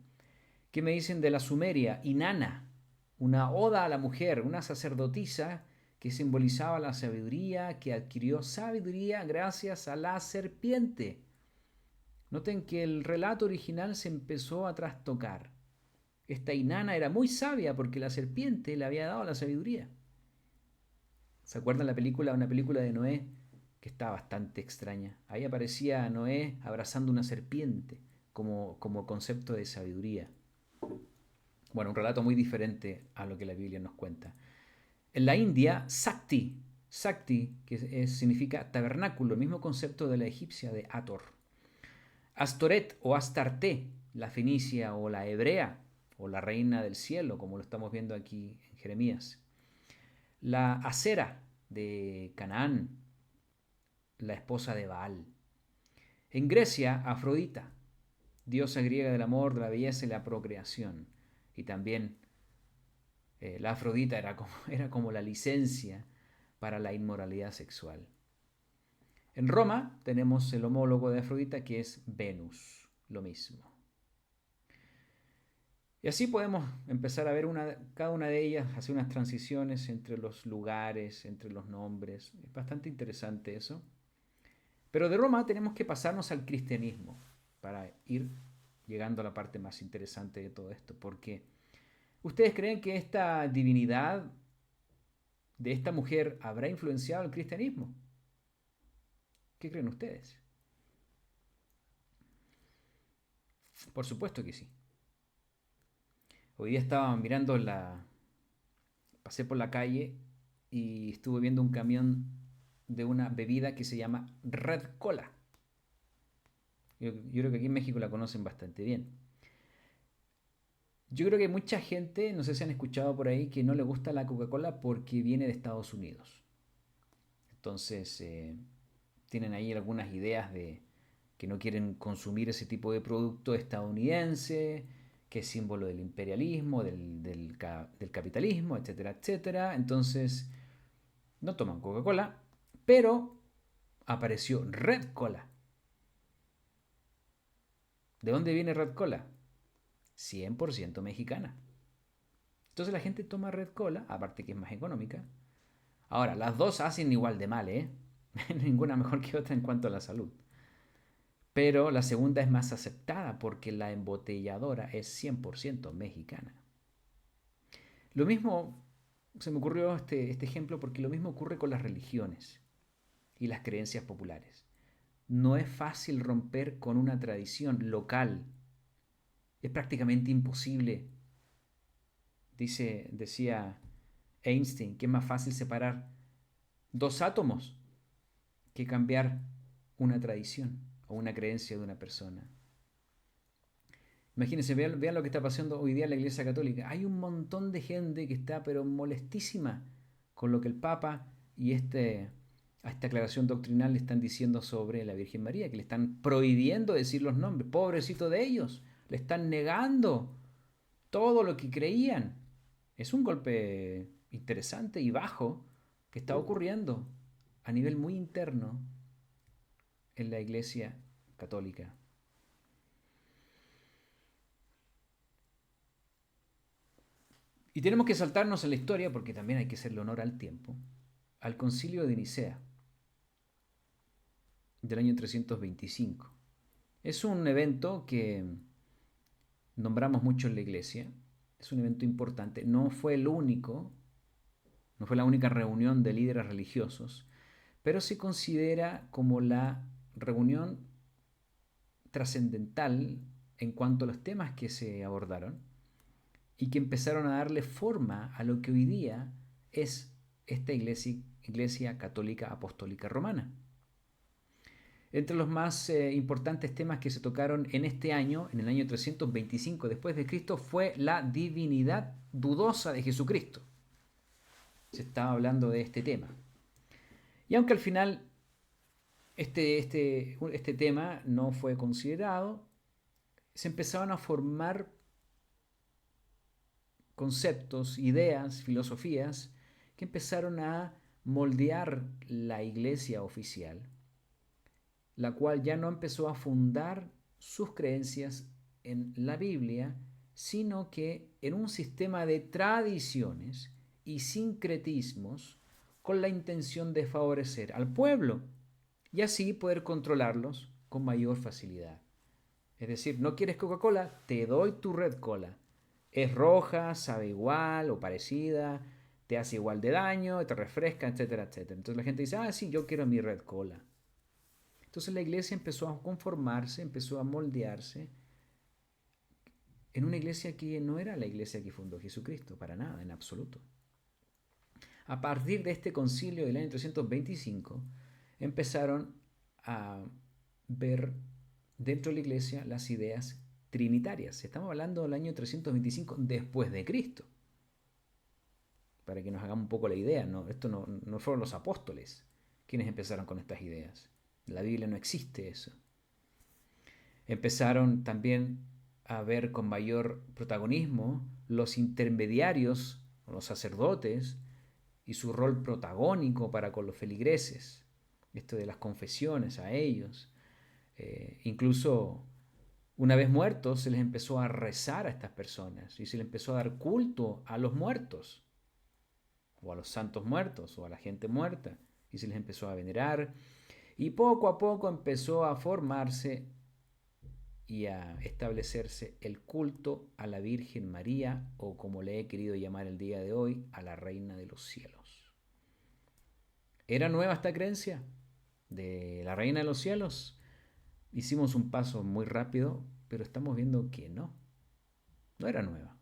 ¿Qué me dicen de la Sumeria? Inanna, una oda a la mujer, una sacerdotisa que simbolizaba la sabiduría, que adquirió sabiduría gracias a la serpiente. Noten que el relato original se empezó a trastocar. Esta Inanna era muy sabia porque la serpiente le había dado la sabiduría. ¿Se acuerdan la película, una película de Noé que está bastante extraña? Ahí aparecía Noé abrazando una serpiente como concepto de sabiduría. Bueno, un relato muy diferente a lo que la Biblia nos cuenta. En la India, Sakti, que significa tabernáculo, el mismo concepto de la egipcia de Hathor. Astoret o Astarte, la fenicia o la hebrea, o la reina del cielo, como lo estamos viendo aquí en Jeremías. La Acera de Canaán, la esposa de Baal. En Grecia, Afrodita, diosa griega del amor, de la belleza y la procreación. Y también la Afrodita era como la licencia para la inmoralidad sexual. En Roma tenemos el homólogo de Afrodita que es Venus, lo mismo. Y así podemos empezar a ver cada una de ellas, hacer unas transiciones entre los lugares, entre los nombres. Es bastante interesante eso. Pero de Roma tenemos que pasarnos al cristianismo para ir llegando a la parte más interesante de todo esto. Porque ¿ustedes creen que esta divinidad de esta mujer habrá influenciado el cristianismo? ¿Qué creen ustedes? Por supuesto que sí. Hoy día estaba mirando pasé por la calle y estuve viendo un camión de una bebida que se llama Red Cola. Yo creo que aquí en México la conocen bastante bien. Yo creo que hay mucha gente, no sé si han escuchado por ahí, que no le gusta la Coca-Cola porque viene de Estados Unidos. Entonces, tienen ahí algunas ideas de que no quieren consumir ese tipo de producto estadounidense, que es símbolo del imperialismo, del capitalismo, etcétera, etcétera. Entonces, no toman Coca-Cola, pero apareció Red Cola. ¿De dónde viene Red Cola? 100% mexicana. Entonces la gente toma Red Cola, aparte que es más económica. Ahora, las dos hacen igual de mal, ¿eh? Ninguna mejor que otra en cuanto a la salud. Pero la segunda es más aceptada porque la embotelladora es 100% mexicana. Lo mismo, se me ocurrió este ejemplo porque lo mismo ocurre con las religiones y las creencias populares. No es fácil romper con una tradición local. Es prácticamente imposible. Decía Einstein que es más fácil separar dos átomos que cambiar una tradición o una creencia de una persona. Imagínense, vean lo que está pasando hoy día en la Iglesia Católica. Hay un montón de gente que está pero molestísima con lo que el Papa y a esta aclaración doctrinal le están diciendo sobre la Virgen María, que le están prohibiendo decir los nombres. Pobrecito de ellos, le están negando todo lo que creían. Es un golpe interesante y bajo que está ocurriendo a nivel muy interno en la Iglesia Católica. Y tenemos que saltarnos en la historia, porque también hay que hacerle honor al tiempo, al concilio de Nicea del año 325. Es un evento que nombramos mucho en la iglesia, es un evento importante, no fue el único, no fue la única reunión de líderes religiosos, pero se considera como la reunión trascendental en cuanto a los temas que se abordaron y que empezaron a darle forma a lo que hoy día es esta iglesia católica apostólica romana. Entre los más importantes temas que se tocaron en este año, en el año 325 después de Cristo, fue la divinidad dudosa de Jesucristo. Se estaba hablando de este tema. Y aunque al final este tema no fue considerado, se empezaron a formar conceptos, ideas, filosofías que empezaron a moldear la iglesia oficial, la cual ya no empezó a fundar sus creencias en la Biblia, sino que en un sistema de tradiciones y sincretismos con la intención de favorecer al pueblo y así poder controlarlos con mayor facilidad. Es decir, ¿no quieres Coca-Cola? Te doy tu Red Cola. Es roja, sabe igual o parecida, te hace igual de daño, te refresca, etcétera, etcétera. Entonces la gente dice, ah, sí, yo quiero mi Red Cola. Entonces la iglesia empezó a conformarse, empezó a moldearse en una iglesia que no era la iglesia que fundó Jesucristo, para nada, en absoluto. A partir de este concilio del año 325, empezaron a ver dentro de la iglesia las ideas trinitarias. Estamos hablando del año 325 después de Cristo. Para que nos hagamos un poco la idea, esto no fueron los apóstoles quienes empezaron con estas ideas. En la Biblia no existe eso. Empezaron también a ver con mayor protagonismo los intermediarios, los sacerdotes, y su rol protagónico para con los feligreses. Esto de las confesiones a ellos. Incluso una vez muertos se les empezó a rezar a estas personas y se les empezó a dar culto a los muertos o a los santos muertos o a la gente muerta y se les empezó a venerar y poco a poco empezó a formarse y a establecerse el culto a la Virgen María, o como le he querido llamar el día de hoy, a la Reina de los Cielos. ¿Era nueva esta creencia de la Reina de los Cielos? Hicimos un paso muy rápido, pero estamos viendo que no era nueva.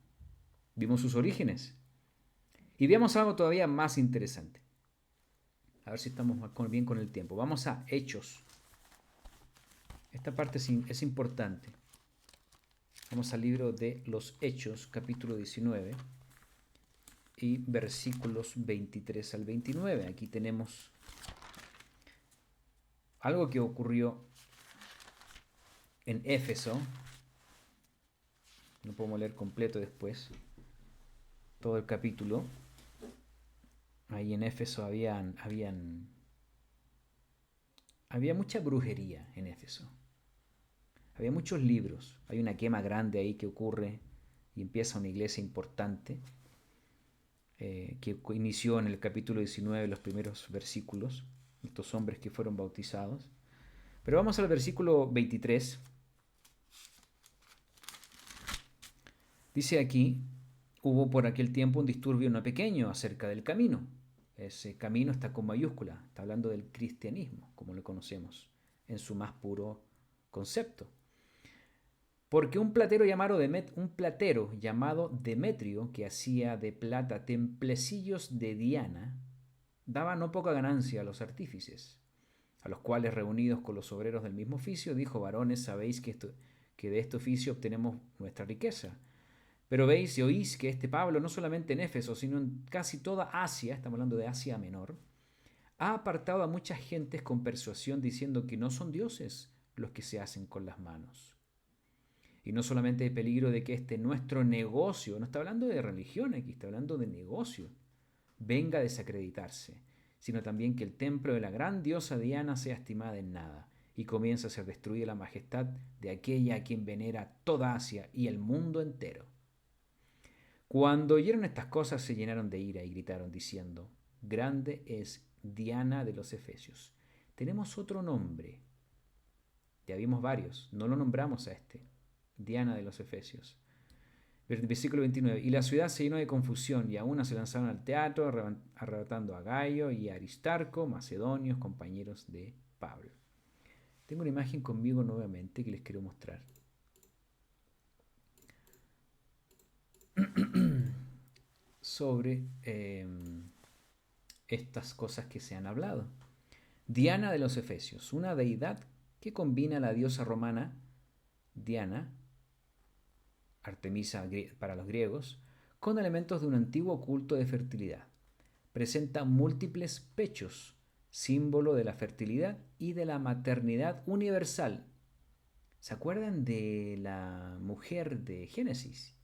Vimos sus orígenes y vemos algo todavía más interesante. A ver si estamos bien con el tiempo. Vamos a Hechos. Esta parte es importante. Vamos al libro de los Hechos, capítulo 19 y versículos 23 al 29. Aquí tenemos algo que ocurrió en Éfeso. No podemos leer completo después todo el capítulo. Ahí en Éfeso había mucha brujería en Éfeso. Había muchos libros. Hay una quema grande ahí que ocurre y empieza una iglesia importante que inició en el capítulo 19, los primeros versículos. Estos hombres que fueron bautizados. Pero vamos al versículo 23. Dice aquí, hubo por aquel tiempo un disturbio no pequeño acerca del camino. Ese camino está con mayúscula, está hablando del cristianismo, como lo conocemos, en su más puro concepto. Porque un platero llamado Demetrio, que hacía de plata templecillos de Diana, daba no poca ganancia a los artífices, a los cuales, reunidos con los obreros del mismo oficio, dijo: varones, sabéis que de este oficio obtenemos nuestra riqueza. Pero veis y oís que este Pablo, no solamente en Éfeso, sino en casi toda Asia, estamos hablando de Asia Menor, ha apartado a muchas gentes con persuasión, diciendo que no son dioses los que se hacen con las manos. Y no solamente hay peligro de que nuestro negocio, no está hablando de religión aquí, está hablando de negocio, venga a desacreditarse, sino también que el templo de la gran diosa Diana sea estimada en nada y comienza a ser destruida la majestad de aquella a quien venera toda Asia y el mundo entero. Cuando oyeron estas cosas se llenaron de ira y gritaron diciendo, grande es Diana de los Efesios. Tenemos otro nombre. Ya vimos varios, no lo nombramos a este. Diana de los Efesios. Versículo 29. Y la ciudad se llenó de confusión y aún se lanzaron al teatro arrebatando a Gayo y a Aristarco, macedonios, compañeros de Pablo. Tengo una imagen conmigo nuevamente que les quiero mostrar. Sobre estas cosas que se han hablado. Diana de los Efesios, una deidad que combina la diosa romana Diana, Artemisa para los griegos, con elementos de un antiguo culto de fertilidad. Presenta múltiples pechos, símbolo de la fertilidad y de la maternidad universal. ¿Se acuerdan de la mujer de Génesis?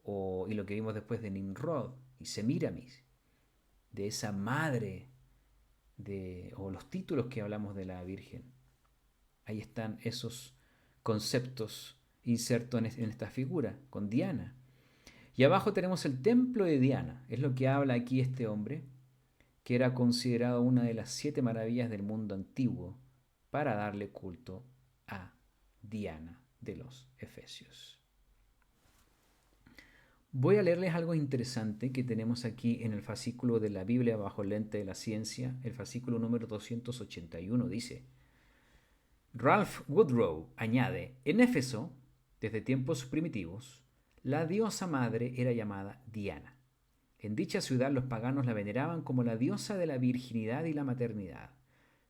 Y lo que vimos después de Nimrod y Semíramis, de esa madre, o los títulos que hablamos de la Virgen. Ahí están esos conceptos insertos en esta figura, con Diana. Y abajo tenemos el templo de Diana, es lo que habla aquí este hombre, que era considerado una de las 7 maravillas del mundo antiguo para darle culto a Diana de los Efesios. Voy a leerles algo interesante que tenemos aquí en el fascículo de la Biblia bajo el lente de la ciencia. El fascículo número 281 dice: Ralph Woodrow añade, en Éfeso, desde tiempos primitivos, la diosa madre era llamada Diana. En dicha ciudad los paganos la veneraban como la diosa de la virginidad y la maternidad.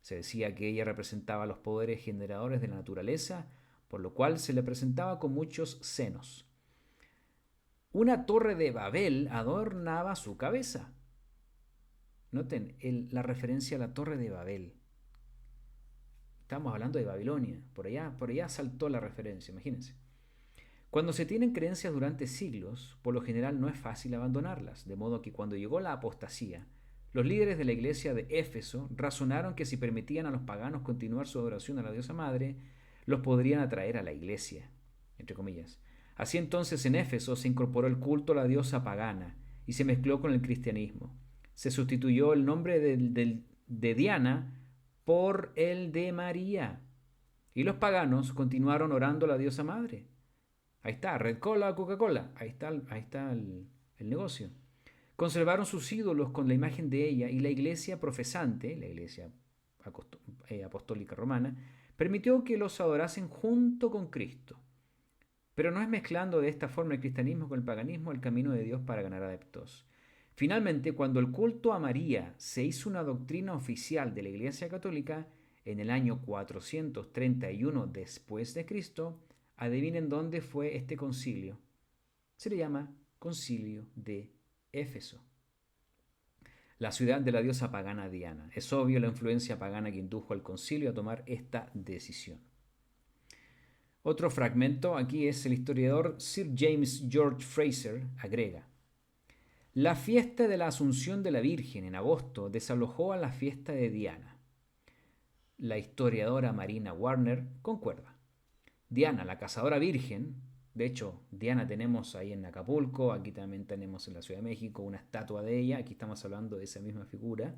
Se decía que ella representaba los poderes generadores de la naturaleza, por lo cual se le presentaba con muchos senos. Una torre de Babel adornaba su cabeza. Noten la referencia a la torre de Babel. Estamos hablando de Babilonia. Por allá saltó la referencia, imagínense. Cuando se tienen creencias durante siglos, por lo general no es fácil abandonarlas, de modo que cuando llegó la apostasía, los líderes de la iglesia de Éfeso razonaron que si permitían a los paganos continuar su adoración a la diosa madre, los podrían atraer a la iglesia, entre comillas. Así entonces en Éfeso se incorporó el culto a la diosa pagana y se mezcló con el cristianismo. Se sustituyó el nombre de Diana por el de María. Y los paganos continuaron orando a la diosa madre. Ahí está, Red Cola, Coca-Cola. Ahí está el negocio. Conservaron sus ídolos con la imagen de ella y la iglesia profesante, la iglesia apostólica romana, permitió que los adorasen junto con Cristo. Pero no es mezclando de esta forma el cristianismo con el paganismo el camino de Dios para ganar adeptos. Finalmente, cuando el culto a María se hizo una doctrina oficial de la Iglesia Católica en el año 431 después de Cristo, adivinen dónde fue este concilio. Se le llama Concilio de Éfeso, la ciudad de la diosa pagana Diana. Es obvio la influencia pagana que indujo al concilio a tomar esta decisión. Otro fragmento aquí es el historiador Sir James George Fraser agrega: la fiesta de la Asunción de la Virgen en agosto desalojó a la fiesta de Diana. La historiadora Marina Warner concuerda. Diana, la cazadora virgen, de hecho, Diana tenemos ahí en Acapulco, aquí también tenemos en la Ciudad de México una estatua de ella, aquí estamos hablando de esa misma figura,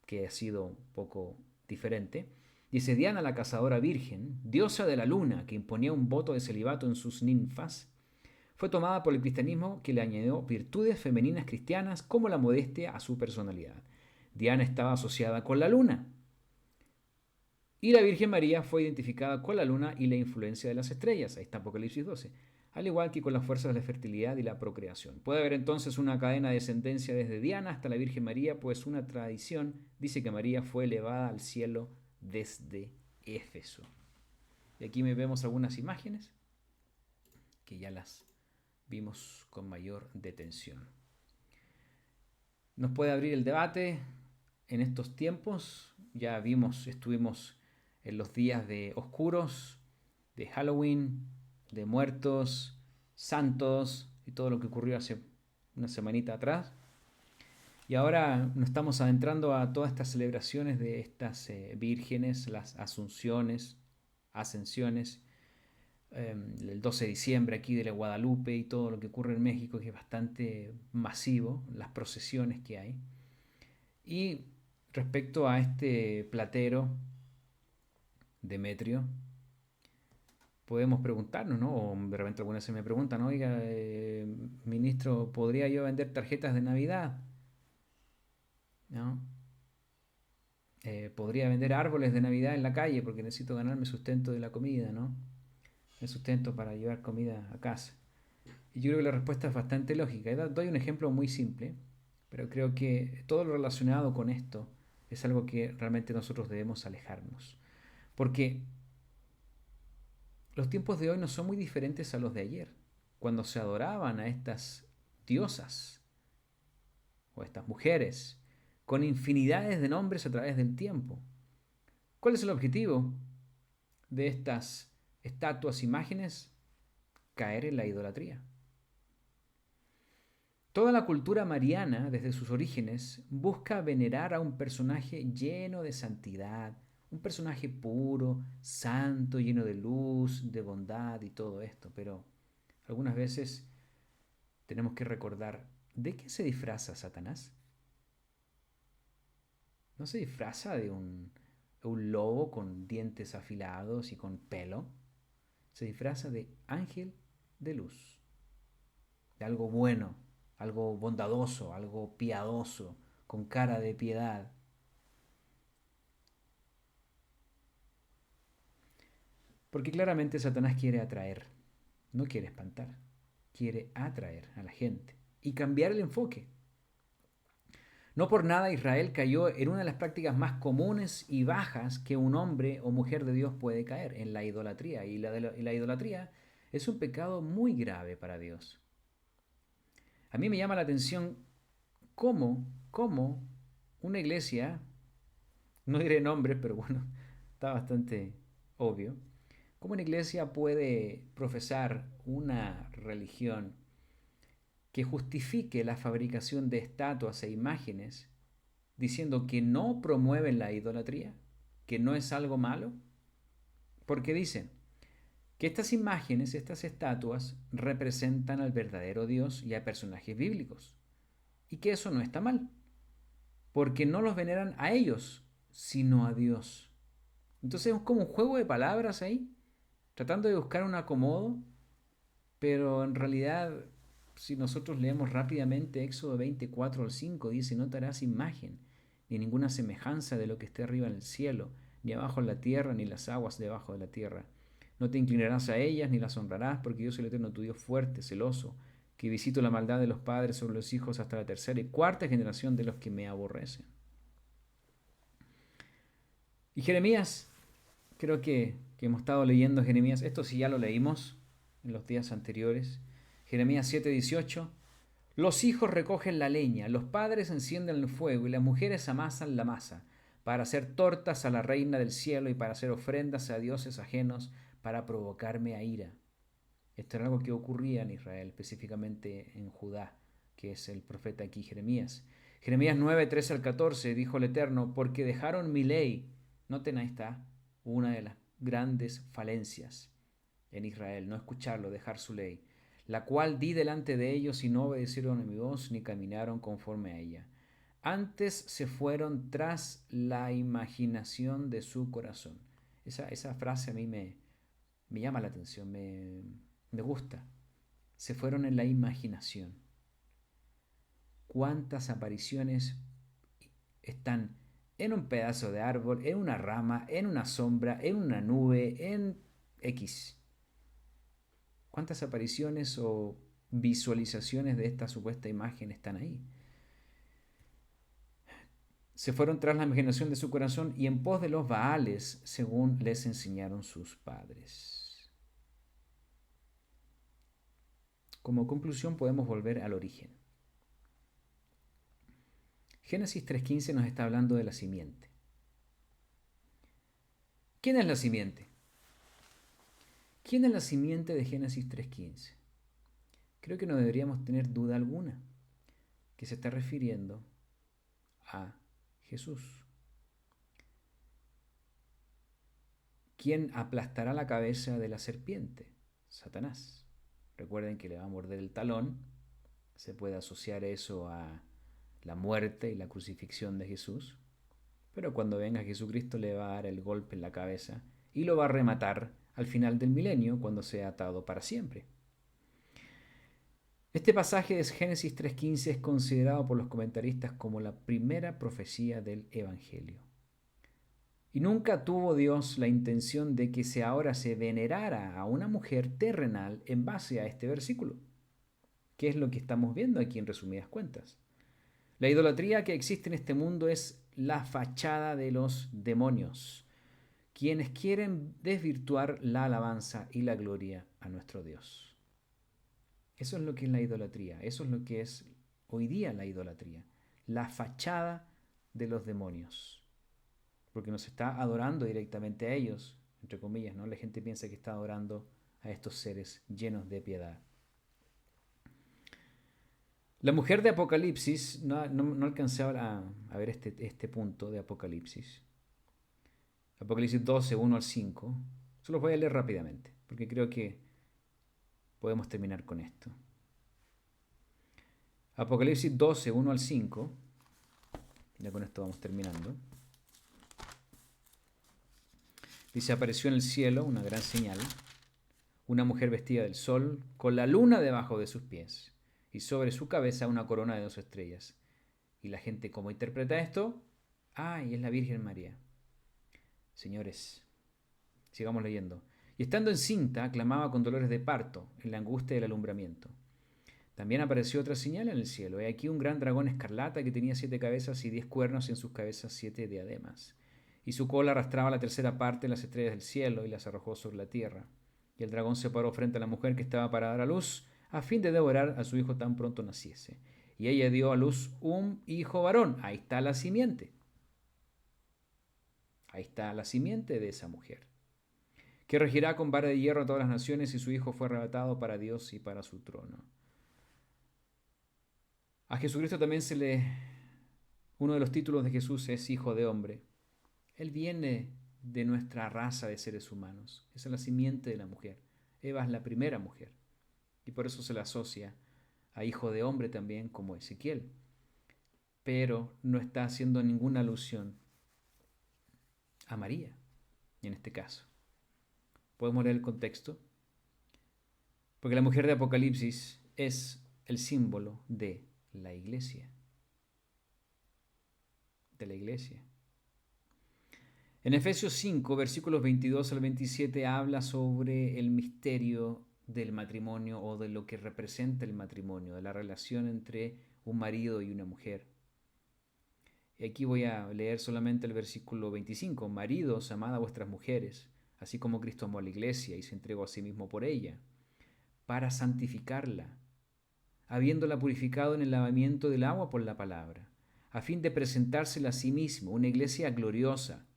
que ha sido un poco diferente. Dice: Diana, la cazadora virgen, diosa de la luna, que imponía un voto de celibato en sus ninfas, fue tomada por el cristianismo, que le añadió virtudes femeninas cristianas como la modestia a su personalidad. Diana estaba asociada con la luna, y la Virgen María fue identificada con la luna y la influencia de las estrellas. Ahí está Apocalipsis 12. Al igual que con las fuerzas de la fertilidad y la procreación. Puede haber entonces una cadena de descendencia desde Diana hasta la Virgen María, pues una tradición dice que María fue elevada al cielo desde Éfeso. Y aquí vemos algunas imágenes que ya las vimos con mayor detención. Nos puede abrir el debate en estos tiempos. Ya estuvimos en los días de oscuros, de Halloween, de muertos, santos y todo lo que ocurrió hace una semanita atrás. Y ahora nos estamos adentrando a todas estas celebraciones de estas vírgenes, las asunciones, ascensiones, el 12 de diciembre aquí de la Guadalupe y todo lo que ocurre en México, que es bastante masivo, las procesiones que hay. Y respecto a este platero, Demetrio, podemos preguntarnos, ¿no? O de repente algunas se me preguntan, ¿no? Oiga, ministro, ¿podría yo vender tarjetas de Navidad? ¿No? Podría vender árboles de Navidad en la calle porque necesito ganarme sustento de la comida, ¿no? El sustento para llevar comida a casa. Y yo creo que la respuesta es bastante lógica. Doy un ejemplo muy simple, pero creo que todo lo relacionado con esto es algo que realmente nosotros debemos alejarnos. Porque los tiempos de hoy no son muy diferentes a los de ayer, cuando se adoraban a estas diosas o estas mujeres con infinidades de nombres a través del tiempo. ¿Cuál es el objetivo de estas estatuas, imágenes? Caer en la idolatría. Toda la cultura mariana, desde sus orígenes, busca venerar a un personaje lleno de santidad, un personaje puro, santo, lleno de luz, de bondad y todo esto. Pero algunas veces tenemos que recordar, ¿de qué se disfraza Satanás? ¿No se disfraza de un lobo con dientes afilados y con pelo? Se disfraza de ángel de luz, de algo bueno, algo bondadoso, algo piadoso, con cara de piedad. Porque claramente Satanás quiere atraer, no quiere espantar, quiere atraer a la gente y cambiar el enfoque. No por nada Israel cayó en una de las prácticas más comunes y bajas que un hombre o mujer de Dios puede caer, en la idolatría. Y la idolatría es un pecado muy grave para Dios. A mí me llama la atención cómo una iglesia, no diré nombres, pero bueno, está bastante obvio, cómo una iglesia puede profesar una religión que justifique la fabricación de estatuas e imágenes diciendo que no promueven la idolatría, que no es algo malo, porque dicen que estas imágenes, estas estatuas, representan al verdadero Dios y a personajes bíblicos, y que eso no está mal, porque no los veneran a ellos, sino a Dios. Entonces es como un juego de palabras ahí, tratando de buscar un acomodo, pero en realidad, si nosotros leemos rápidamente Éxodo 24 al 5, dice, no te harás imagen, ni ninguna semejanza de lo que esté arriba en el cielo, ni abajo en la tierra, ni las aguas debajo de la tierra. No te inclinarás a ellas, ni las honrarás, porque yo soy el Eterno tu Dios fuerte, celoso, que visito la maldad de los padres sobre los hijos hasta la tercera y cuarta generación de los que me aborrecen. Y Jeremías, creo que hemos estado leyendo Jeremías, esto sí ya lo leímos en los días anteriores, Jeremías 7:18, los hijos recogen la leña, los padres encienden el fuego y las mujeres amasan la masa para hacer tortas a la reina del cielo y para hacer ofrendas a dioses ajenos para provocarme a ira. Esto era algo que ocurría en Israel, específicamente en Judá, que es el profeta aquí Jeremías. Jeremías 9:13 al 14 dijo el Eterno, porque dejaron mi ley. Noten, ahí está una de las grandes falencias en Israel, no escucharlo, dejar su ley, la cual di delante de ellos y no obedecieron a mi voz ni caminaron conforme a ella. Antes se fueron tras la imaginación de su corazón. Esa frase a mí me llama la atención, me gusta. Se fueron en la imaginación. ¿Cuántas apariciones están en un pedazo de árbol, en una rama, en una sombra, en una nube, en X? ¿Cuántas apariciones o visualizaciones de esta supuesta imagen están ahí? Se fueron tras la imaginación de su corazón y en pos de los Baales, según les enseñaron sus padres. Como conclusión podemos volver al origen. Génesis 3:15 nos está hablando de la simiente. ¿Quién es la simiente? ¿Quién es la simiente de Génesis 3:15? Creo que no deberíamos tener duda alguna que se está refiriendo a Jesús. ¿Quién aplastará la cabeza de la serpiente? Satanás. Recuerden que le va a morder el talón. Se puede asociar eso a la muerte y la crucifixión de Jesús. Pero cuando venga Jesucristo le va a dar el golpe en la cabeza y lo va a rematar al final del milenio cuando sea atado para siempre. Este pasaje de Génesis 3.15 es considerado por los comentaristas como la primera profecía del Evangelio. Y nunca tuvo Dios la intención de que ahora se venerara a una mujer terrenal en base a este versículo, que es lo que estamos viendo aquí en resumidas cuentas. La idolatría que existe en este mundo es la fachada de los demonios, quienes quieren desvirtuar la alabanza y la gloria a nuestro Dios. Eso es lo que es la idolatría, eso es lo que es hoy día la idolatría, la fachada de los demonios, porque nos está adorando directamente a ellos, entre comillas, ¿no? La gente piensa que está adorando a estos seres llenos de piedad. La mujer de Apocalipsis, no alcancé a ver este punto de Apocalipsis. Apocalipsis 12, 1 al 5. Se los voy a leer rápidamente, porque creo que podemos terminar con esto. Apocalipsis 12, 1 al 5. Ya con esto vamos terminando. Dice, apareció en el cielo una gran señal, una mujer vestida del sol, con la luna debajo de sus pies, y sobre su cabeza una corona de 2 estrellas. Y la gente, ¿cómo interpreta esto? Y es la Virgen María. Señores, sigamos leyendo. Y estando encinta, clamaba con dolores de parto, en la angustia del alumbramiento. También apareció otra señal en el cielo. He aquí un gran dragón escarlata que tenía 7 cabezas y 10 cuernos, y en sus cabezas 7 diademas. Y su cola arrastraba la tercera parte de las estrellas del cielo y las arrojó sobre la tierra. Y el dragón se paró frente a la mujer que estaba para dar a luz, a fin de devorar a su hijo tan pronto naciese. Y ella dio a luz un hijo varón. Ahí está la simiente. Ahí está la simiente de esa mujer, que regirá con vara de hierro a todas las naciones, y su hijo fue arrebatado para Dios y para su trono. A Jesucristo también uno de los títulos de Jesús es Hijo de Hombre. Él viene de nuestra raza de seres humanos. Esa es la simiente de la mujer. Eva es la primera mujer. Y por eso se le asocia a Hijo de Hombre también, como Ezequiel. Pero no está haciendo ninguna alusión a María, en este caso. ¿Podemos leer el contexto? Porque la mujer de Apocalipsis es el símbolo de la iglesia. De la iglesia. En Efesios 5, versículos 22 al 27, habla sobre el misterio del matrimonio, o de lo que representa el matrimonio, de la relación entre un marido y una mujer. Y aquí voy a leer solamente el versículo 25. Maridos, amad a vuestras mujeres, así como Cristo amó a la iglesia y se entregó a sí mismo por ella, para santificarla, habiéndola purificado en el lavamiento del agua por la palabra, a fin de presentársela a sí mismo, una iglesia gloriosa,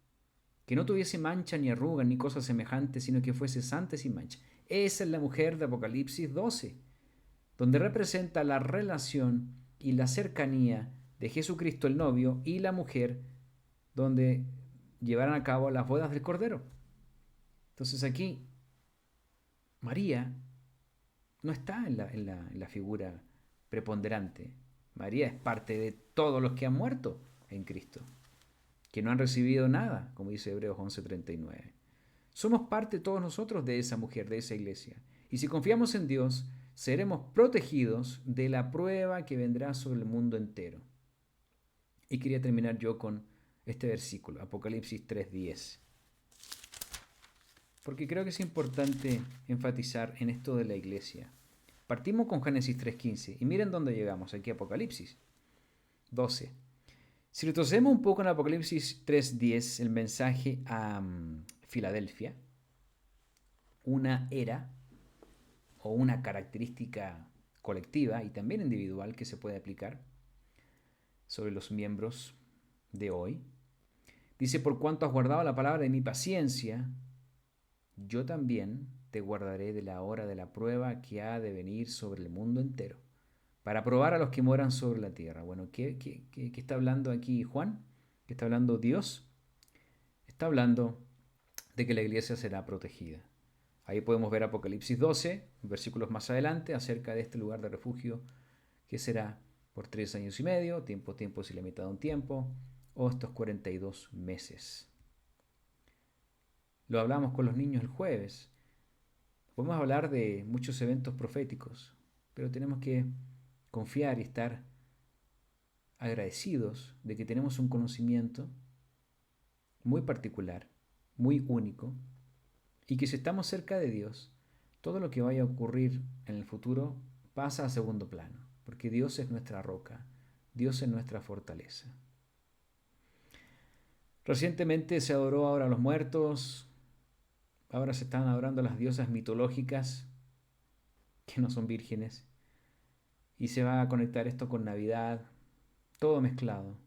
que no tuviese mancha ni arruga ni cosa semejante, sino que fuese santa y sin mancha. Esa es la mujer de Apocalipsis 12, donde representa la relación y la cercanía de Jesucristo el novio y la mujer, donde llevarán a cabo las bodas del Cordero. Entonces aquí María no está en la figura preponderante. María es parte de todos los que han muerto en Cristo, que no han recibido nada, como dice Hebreos 11:39. Somos parte todos nosotros de esa mujer, de esa iglesia. Y si confiamos en Dios, seremos protegidos de la prueba que vendrá sobre el mundo entero. Y quería terminar yo con este versículo, Apocalipsis 3:10. Porque creo que es importante enfatizar en esto de la iglesia. Partimos con Génesis 3:15 y miren dónde llegamos, aquí Apocalipsis 12. Si retrocedemos un poco en Apocalipsis 3:10, el mensaje a Filadelfia, una era o una característica colectiva y también individual que se puede aplicar sobre los miembros de hoy. Dice, por cuanto has guardado la palabra de mi paciencia, yo también te guardaré de la hora de la prueba que ha de venir sobre el mundo entero, para probar a los que moran sobre la tierra. Bueno, ¿qué está hablando aquí Juan? ¿Qué está hablando Dios? Está hablando de que la iglesia será protegida. Ahí podemos ver Apocalipsis 12, versículos más adelante, acerca de este lugar de refugio que será por 3 años y medio, tiempo si la mitad de un tiempo, o estos 42 meses. Lo hablamos con los niños el jueves. Podemos hablar de muchos eventos proféticos, pero tenemos que confiar y estar agradecidos de que tenemos un conocimiento muy particular, muy único, y que si estamos cerca de Dios, todo lo que vaya a ocurrir en el futuro pasa a segundo plano, porque Dios es nuestra roca, Dios es nuestra fortaleza. Recientemente se adoró ahora a los muertos, ahora se están adorando a las diosas mitológicas que no son vírgenes, y se va a conectar esto con Navidad, todo mezclado,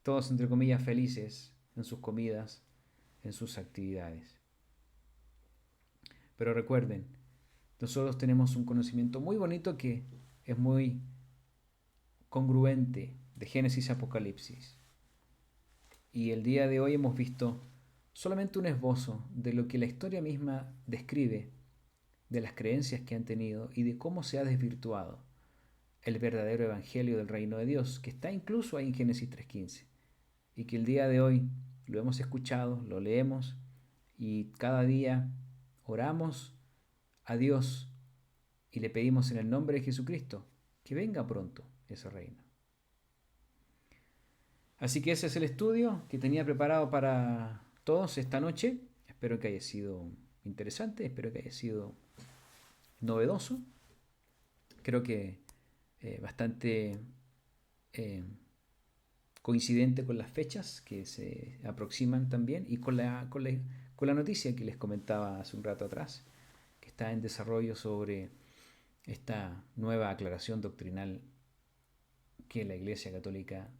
todos entre comillas felices en sus comidas, en sus actividades. Pero recuerden, nosotros tenemos un conocimiento muy bonito que es muy congruente de Génesis a Apocalipsis. Y el día de hoy hemos visto solamente un esbozo de lo que la historia misma describe, de las creencias que han tenido y de cómo se ha desvirtuado el verdadero evangelio del reino de Dios, que está incluso ahí en Génesis 3:15, y que el día de hoy lo hemos escuchado, lo leemos y cada día oramos a Dios y le pedimos en el nombre de Jesucristo que venga pronto ese reino. Así que ese es el estudio que tenía preparado para todos esta noche. Espero que haya sido interesante, espero que haya sido novedoso. Creo que bastante coincidente con las fechas que se aproximan también y con la noticia que les comentaba hace un rato atrás, que está en desarrollo sobre esta nueva aclaración doctrinal que la Iglesia Católica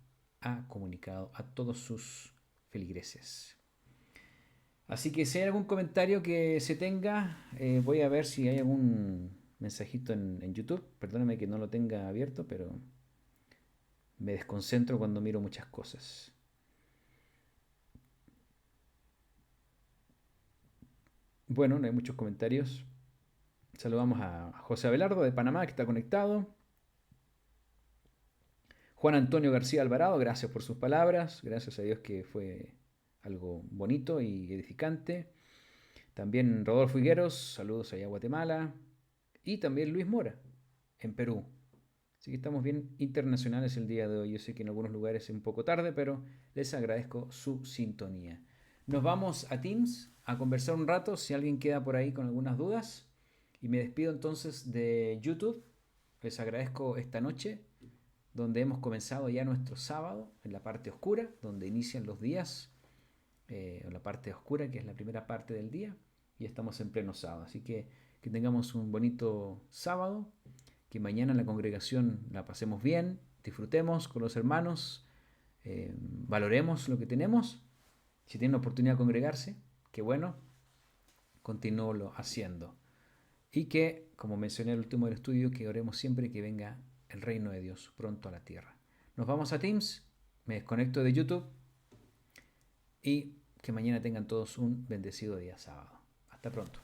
ha comunicado a todos sus feligreses. Así que si hay algún comentario que se tenga, voy a ver si hay algún mensajito en YouTube. Perdóname que no lo tenga abierto, pero me desconcentro cuando miro muchas cosas. Bueno, no hay muchos comentarios. Saludamos a José Abelardo de Panamá, que está conectado. Juan Antonio García Alvarado, gracias por sus palabras. Gracias a Dios que fue algo bonito y edificante. También Rodolfo Higueros, saludos allá a Guatemala. Y también Luis Mora, en Perú. Así que estamos bien internacionales el día de hoy. Yo sé que en algunos lugares es un poco tarde, pero les agradezco su sintonía. Nos vamos a Teams a conversar un rato, si alguien queda por ahí con algunas dudas. Y me despido entonces de YouTube. Les agradezco esta noche, donde hemos comenzado ya nuestro sábado, en la parte oscura, donde inician los días, la parte oscura, que es la primera parte del día, y estamos en pleno sábado. Así que tengamos un bonito sábado, que mañana en la congregación la pasemos bien, disfrutemos con los hermanos, valoremos lo que tenemos. Si tienen oportunidad de congregarse, qué bueno, continúenlo haciendo. Y que, como mencioné al último del estudio, que oremos siempre que venga el reino de Dios pronto a la tierra. Nos vamos a Teams, me desconecto de YouTube y que mañana tengan todos un bendecido día sábado. Hasta pronto.